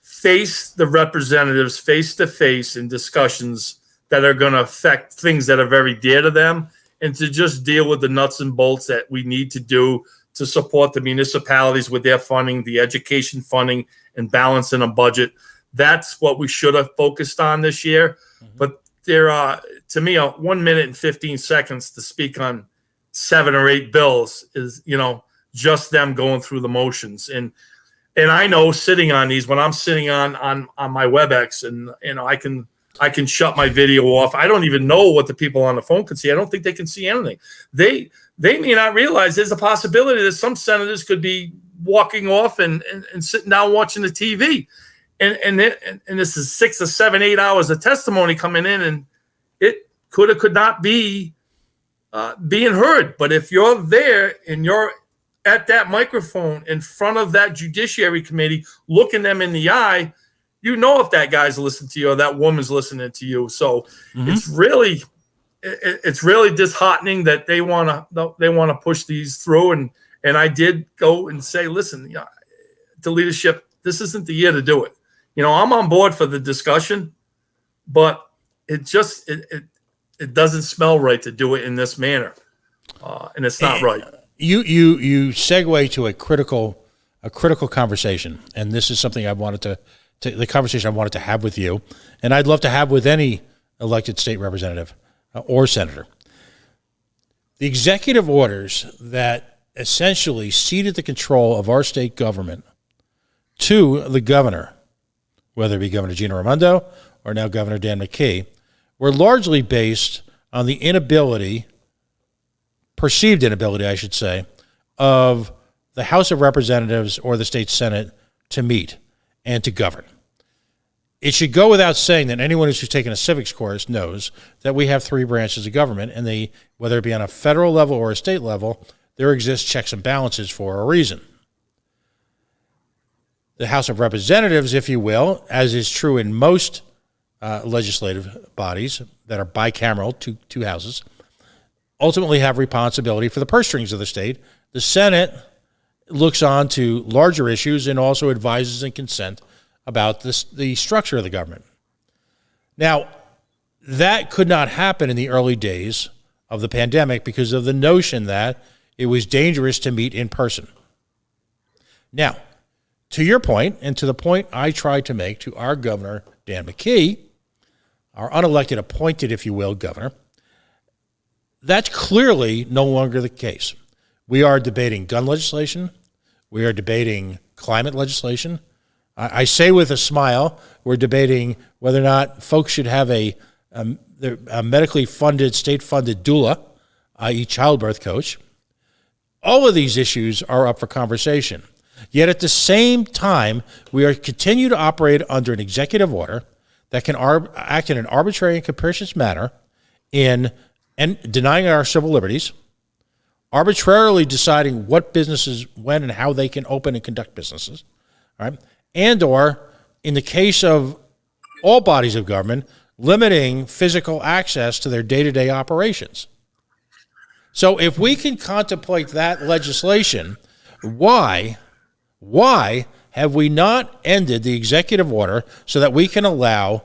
face the representatives face to face in discussions that are going to affect things that are very dear to them, and to just deal with the nuts and bolts that we need to do to support the municipalities with their funding, the education funding, and balancing a budget. That's what we should have focused on this year. Mm-hmm. But there are, to me, 1 minute and 15 seconds to speak on 7 or 8 bills is, just them going through the motions. And I know sitting on these, when I'm sitting on my WebEx, and I can I can shut my video off. I don't even know what the people on the phone can see. I don't think they can see anything. They may not realize there's a possibility that some senators could be walking off and sitting down watching the TV. And this is 6 or 7, 8 hours of testimony coming in, and it could not be being heard. But if you're there and you're at that microphone in front of that Judiciary Committee, looking them in the eye, you know if that guy's listening to you or that woman's listening to you. So it's really disheartening that they want to push these through. And I did go and say, listen, to leadership, this isn't the year to do it. I'm on board for the discussion, but it doesn't smell right to do it in this manner, and it's not right. You segue to a critical conversation, and this is something the conversation I wanted to have with you, and I'd love to have with any elected state representative or senator. The executive orders that essentially ceded the control of our state government to the governor, whether it be Governor Gina Raimondo or now Governor Dan McKee, were largely based on the perceived inability, I should say, of the House of Representatives or the state Senate to meet and to govern. It should go without saying that anyone who's taken a civics course knows that we have 3 branches of government, and whether it be on a federal level or a state level, there exist checks and balances for a reason. The House of Representatives, if you will, as is true in most legislative bodies that are bicameral, two houses, ultimately have responsibility for the purse strings of the state. The Senate looks on to larger issues and also advises and consent about the structure of the government. Now, that could not happen in the early days of the pandemic because of the notion that it was dangerous to meet in person. Now, to your point, and to the point I tried to make to our governor, Dan McKee, our unelected, appointed, if you will, governor, that's clearly no longer the case. We are debating gun legislation. We are debating climate legislation. I say with a smile, we're debating whether or not folks should have a medically funded, state-funded doula, i.e. childbirth coach. All of these issues are up for conversation. Yet at the same time, we are continue to operate under an executive order that can act in an arbitrary and capricious manner in denying our civil liberties, arbitrarily deciding what businesses, when and how they can open and conduct businesses, all right? And or, in the case of all bodies of government, limiting physical access to their day-to-day operations. So if we can contemplate that legislation, why have we not ended the executive order so that we can allow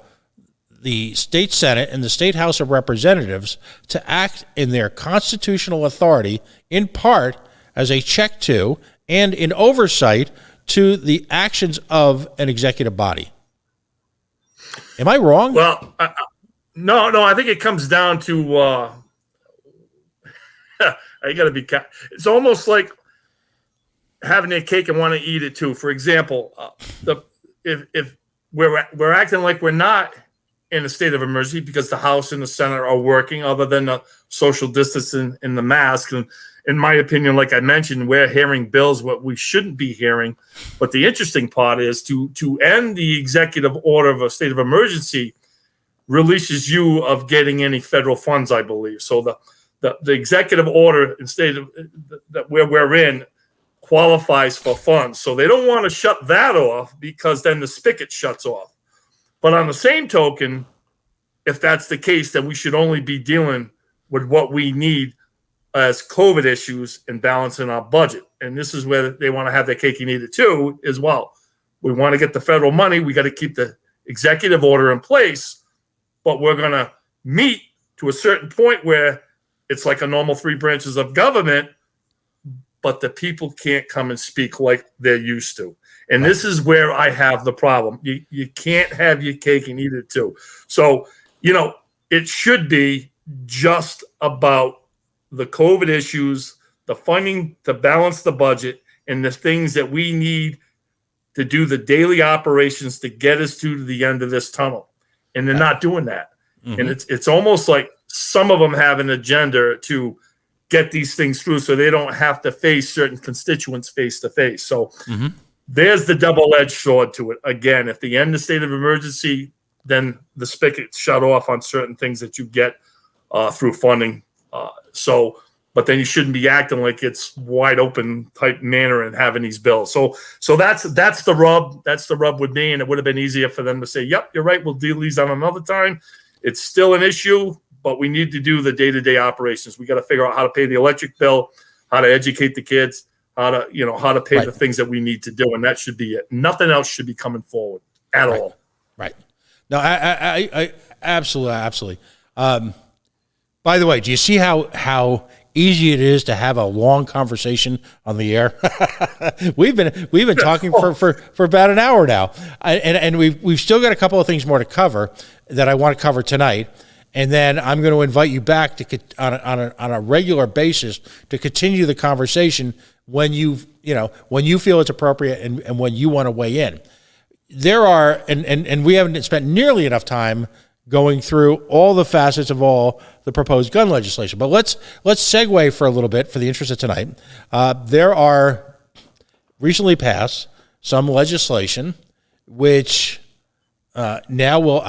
the state Senate and the state House of Representatives to act in their constitutional authority, in part as a check to and in oversight to the actions of an executive body? Am I wrong? Well, no, I think it comes down to I got to be. It's almost like having a cake and want to eat it too. For example, if we're acting like we're not in a state of emergency because the House and the Senate are working, other than the social distancing and the mask. And in my opinion, like I mentioned, we're hearing bills what we shouldn't be hearing. But the interesting part is to end the executive order of a state of emergency releases you of getting any federal funds, I believe. So the executive order in state of that where we're in qualifies for funds. So they don't want to shut that off because then the spigot shuts off. But on the same token, if that's the case, then we should only be dealing with what we need as COVID issues and balancing our budget. And this is where they want to have their cake and eat it too, as well. We want to get the federal money. We got to keep the executive order in place, but we're going to meet to a certain point where it's like a normal 3 branches of government, but the people can't come and speak like they're used to. And this is where I have the problem. You can't have your cake and eat it too. So, it should be just about the COVID issues, the funding to balance the budget, and the things that we need to do the daily operations to get us to the end of this tunnel. and they're not doing that. Mm-hmm. And it's almost like some of them have an agenda to get these things through so they don't have to face certain constituents face to face. So there's the double-edged sword to it. Again, if they end the state of emergency, then the spigot's shut off on certain things that you get through funding. But then you shouldn't be acting like it's wide open type manner and having these bills. So that's the rub. That's the rub with me. And it would have been easier for them to say, yep, you're right. We'll deal these on another time. It's still an issue, but we need to do the day-to-day operations. We got to figure out how to pay the electric bill, how to educate the kids, how to pay the things that we need to do. And that should be it. Nothing else should be coming forward at all. Right. No, I absolutely. By the way, do you see how easy it is to have a long conversation on the air? we've been talking for about an hour now, and we've still got a couple of things more to cover that I want to cover tonight, and then I'm going to invite you back on a regular basis to continue the conversation when you feel it's appropriate and when you want to weigh in. There are and we haven't spent nearly enough time going through all the facets of all the proposed gun legislation. But let's segue for a little bit for the interest of tonight. There are recently passed some legislation which now will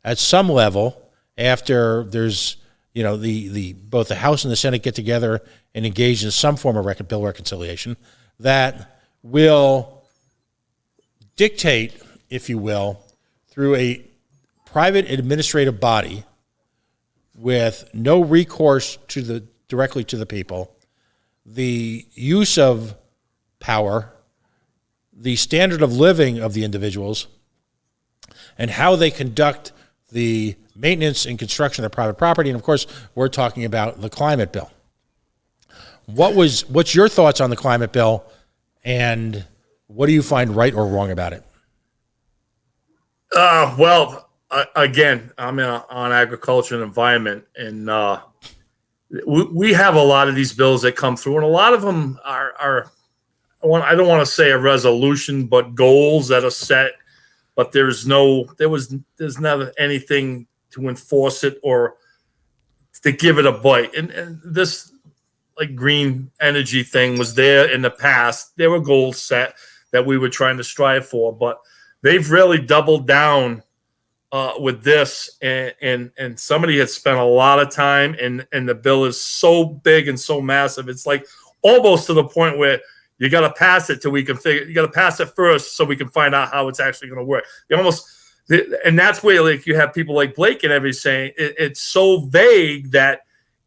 at some level, after there's the both the House and the Senate get together and engage in some form of bill reconciliation, that will dictate, if you will, through a private administrative body with no recourse directly to the people, the use of power, the standard of living of the individuals, and how they conduct the maintenance and construction of private property. And of course, we're talking about the climate bill. What's your thoughts on the climate bill, and what do you find right or wrong about it? Again, I'm on agriculture and environment, and we have a lot of these bills that come through, and a lot of them are I don't want to say a resolution, but goals that are set, but there's never anything to enforce it or to give it a bite. And this like green energy thing was there in the past. There were goals set that we were trying to strive for, but they've really doubled down with this, and somebody has spent a lot of time, and the bill is so big and so massive. It's like almost to the point where you got to pass it till we can figure. You got to pass it first so we can find out how it's actually going to work. And that's where like you have people like Blake and everything saying it's so vague that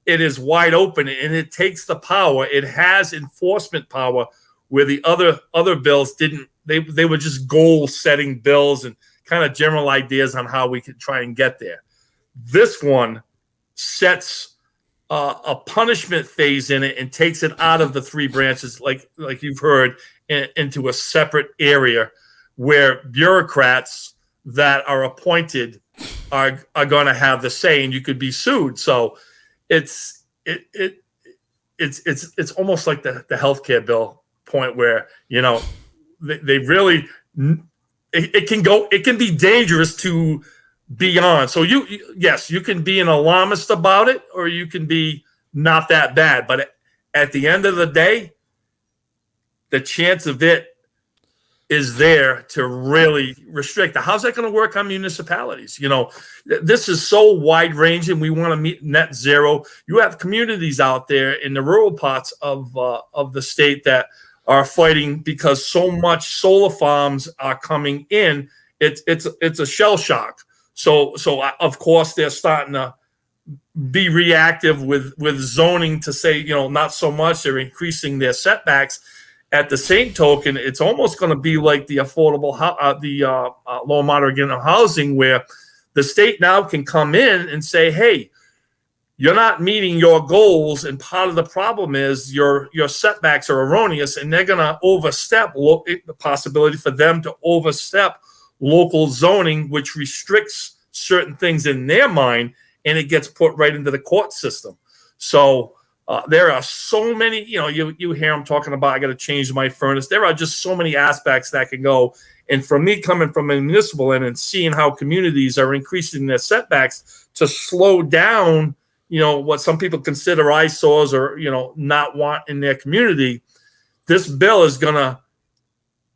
it is wide open, and it takes the power. It has enforcement power where the other bills didn't. They were just goal setting bills and kind of general ideas on how we could try and get there. This one sets a punishment phase in it and takes it out of the three branches, like you've heard, into a separate area where bureaucrats that are appointed are going to have the say, and you could be sued. So it's almost like the healthcare bill point where they really. It can be dangerous to beyond. So you can be an alarmist about it, or you can be not that bad. But at the end of the day, the chance of it is there to really restrict. How's that going to work on municipalities? This is so wide ranging. We want to meet net zero. You have communities out there in the rural parts of the state that are fighting because so much solar farms are coming in. It's a shell shock. So of course they're starting to be reactive with zoning to say, not so much. They're increasing their setbacks. At the same token, it's almost going to be like the affordable, low moderate income housing, where the state now can come in and say, hey, you're not meeting your goals, and part of the problem is your setbacks are erroneous, and they're going to overstep the possibility for them to overstep local zoning, which restricts certain things in their mind, and it gets put right into the court system. So There are so many, you hear them talking about, I got to change my furnace. There are just so many aspects that can go. And for me, coming from a municipal end and seeing how communities are increasing their setbacks to slow down, what some people consider eyesores or, not want in their community, this bill is going to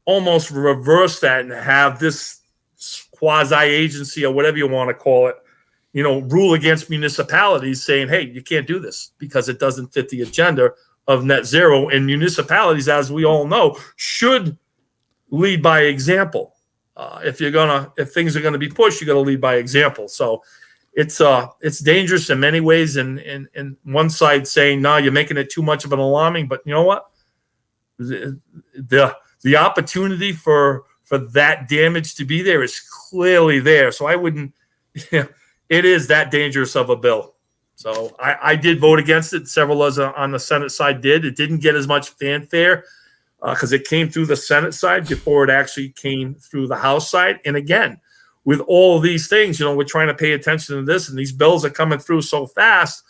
almost reverse that and have this quasi-agency or whatever you want to call it, rule against municipalities saying, hey, you can't do this because it doesn't fit the agenda of net zero. And municipalities, as we all know, should lead by example. If things are going to be pushed, you got to lead by example. So it's dangerous in many ways. And one side saying, no, you're making it too much of an alarming, but you know what? The opportunity for that damage to be there is clearly there. So I wouldn't, it is that dangerous of a bill. So I did vote against it. Several others on the Senate side did. It didn't get as much fanfare because it came through the Senate side before it actually came through the House side. And again, with all of these things, we're trying to pay attention to this, and these bills are coming through so fast,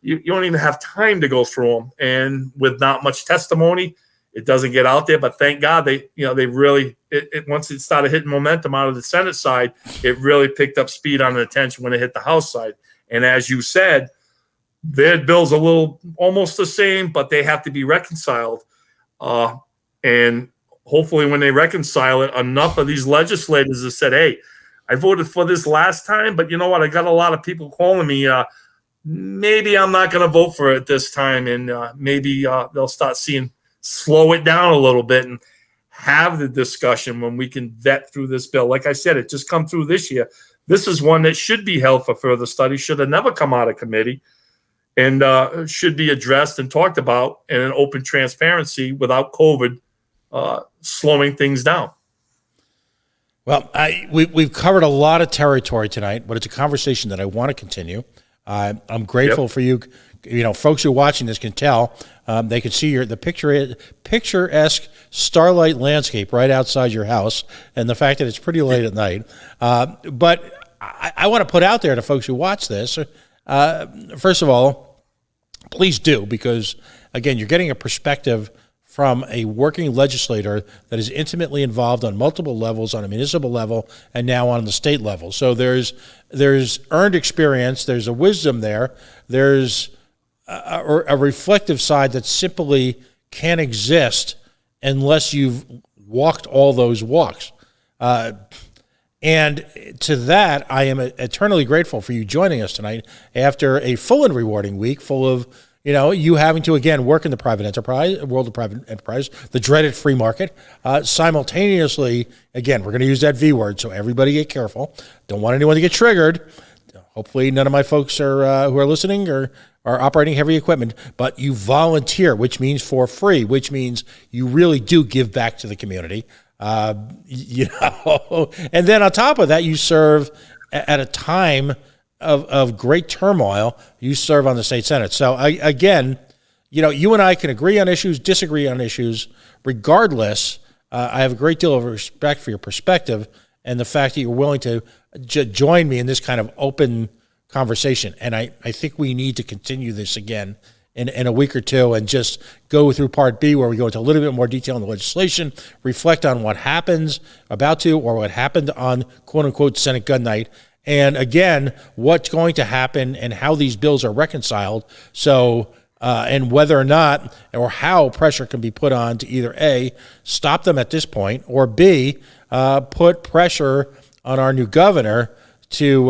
you don't even have time to go through them. And with not much testimony, it doesn't get out there. But thank God they really, once it started hitting momentum out of the Senate side, it really picked up speed on the attention when it hit the House side. And as you said, their bill's a little almost the same, but they have to be reconciled. And hopefully when they reconcile it, enough of these legislators have said, hey, I voted for this last time, but you know what? I got a lot of people calling me. Maybe I'm not going to vote for it this time. And maybe they'll start slow it down a little bit and have the discussion when we can vet through this bill. Like I said, it just come through this year. This is one that should be held for further study, should have never come out of committee, and should be addressed and talked about in an open transparency without COVID slowing things down. Well, we've covered a lot of territory tonight, but it's a conversation that I want to continue. I'm grateful for you. Folks who are watching this can tell. They can see the picturesque starlight landscape right outside your house, and the fact that it's pretty late at night. But I want to put out there to folks who watch this, first of all, please do, because, again, you're getting a perspective from a working legislator that is intimately involved on multiple levels, on a municipal level and now on the state level. So there's earned experience, there's a wisdom there, there's a reflective side that simply can't exist unless you've walked all those walks. And to that, I am eternally grateful for you joining us tonight after a full and rewarding week full of you having to, again, work in the private enterprise, world of private enterprise, the dreaded free market. Simultaneously, again, we're going to use that V word, so everybody get careful. Don't want anyone to get triggered. Hopefully none of my folks are who are listening are operating heavy equipment, but you volunteer, which means for free, which means you really do give back to the community. And then on top of that, you serve at a time of great turmoil. You serve on the state Senate. So again, you and I can agree on issues, disagree on issues. Regardless, I have a great deal of respect for your perspective and the fact that you're willing to join me in this kind of open conversation. And I think we need to continue this again in a week or two and just go through Part B, where we go into a little bit more detail on the legislation, reflect on what happens or what happened on quote-unquote Senate gun night, and again, what's going to happen and how these bills are reconciled. So, and whether or not or how pressure can be put on to either A, stop them at this point, or B, put pressure on our new governor to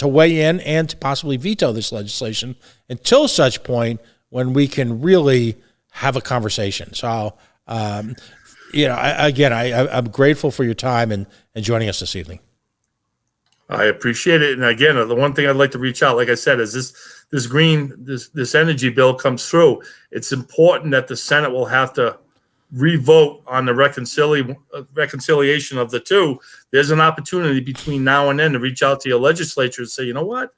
weigh in and to possibly veto this legislation until such point when we can really have a conversation. So, I'm grateful for your time and joining us this evening. I appreciate it. And again, the one thing I'd like to reach out, like I said, is this energy bill comes through. It's important that the Senate will have to revote on the reconciliation of the two. There's an opportunity between now and then to reach out to your legislature and say, you know what?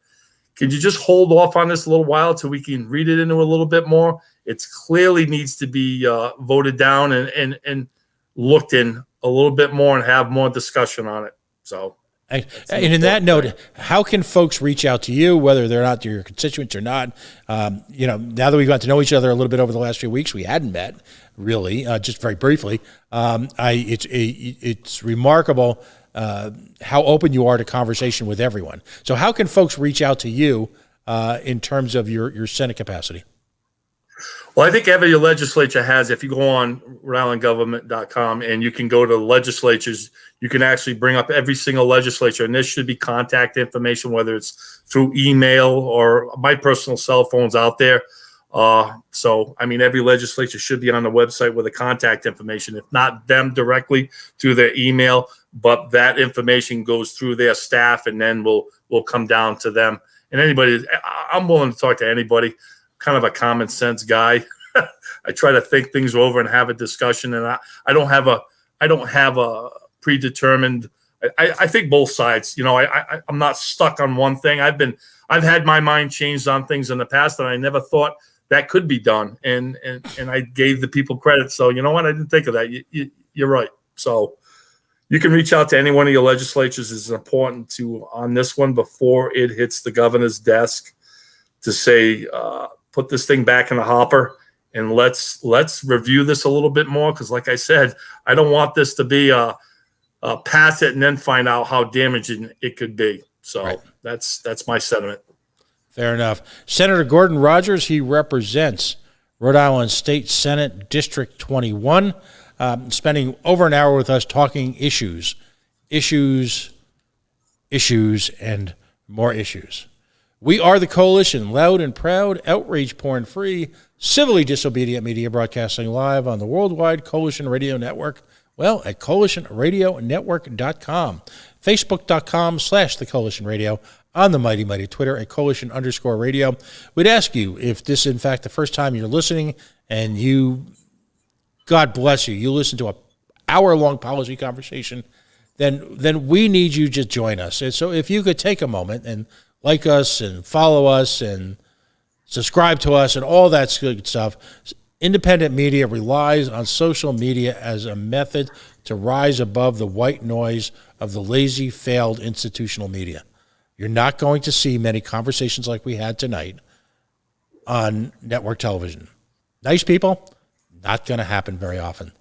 Can you just hold off on this a little while till we can read it into a little bit more? It clearly needs to be voted down and looked in a little bit more and have more discussion on it. So And in that note, how can folks reach out to you, whether they're not your constituents or not? Now that we've got to know each other a little bit over the last few weeks, we hadn't met really, just very briefly. It's remarkable how open you are to conversation with everyone. So how can folks reach out to you in terms of your Senate capacity? Well, I think every legislature has, if you go on RhodeIslandGovernment.com and you can go to legislatures, you can actually bring up every single legislature, and there should be contact information, whether it's through email or my personal cell phone's out there. So, I mean, every legislature should be on the website with the contact information, if not them directly through their email, but that information goes through their staff and then will come down to them. And anybody, I'm willing to talk to anybody. Kind of a common sense guy. I try to think things over and have a discussion, and I don't have a predetermined. I think both sides. I'm not stuck on one thing. I've had my mind changed on things in the past, and I never thought that could be done. And I gave the people credit. So you know what? I didn't think of that. You're right. So you can reach out to any one of your legislatures. It's important to on this one before it hits the governor's desk to say. Put this thing back in the hopper and let's review this a little bit more. Cause like I said, I don't want this to be pass it and then find out how damaging it could be. So right. That's my sentiment. Fair enough. Senator Gordon Rogers, he represents Rhode Island State Senate District 21, spending over an hour with us talking issues, and more issues. We are the Coalition, loud and proud, outrage porn-free, civilly disobedient media broadcasting live on the worldwide Coalition Radio Network, well, at coalitionradionetwork.com, facebook.com/the Coalition Radio, on the mighty, mighty Twitter at Coalition_radio. We'd ask you if this is, in fact, the first time you're listening and God bless you listen to an hour-long policy conversation, then we need you to join us. And so if you could take a moment and like us and follow us and subscribe to us and all that good stuff. Independent media relies on social media as a method to rise above the white noise of the lazy, failed institutional media. You're not going to see many conversations like we had tonight on network television. Nice people, not going to happen very often.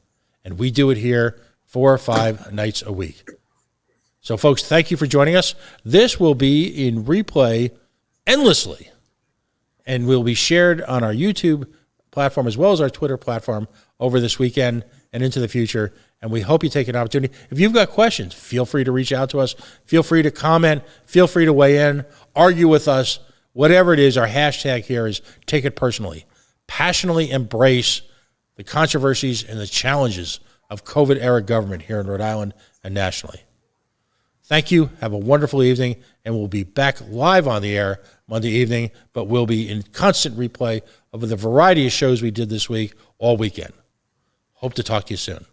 And we do it here 4 or 5 nights a week. So, folks, thank you for joining us. This will be in replay endlessly and will be shared on our YouTube platform as well as our Twitter platform over this weekend and into the future. And we hope you take an opportunity. If you've got questions, feel free to reach out to us. Feel free to comment. Feel free to weigh in, argue with us. Whatever it is, our hashtag here is take it personally. Passionately embrace the controversies and the challenges of COVID-era government here in Rhode Island and nationally. Thank you. Have a wonderful evening, and we'll be back live on the air Monday evening, but we'll be in constant replay of the variety of shows we did this week all weekend. Hope to talk to you soon.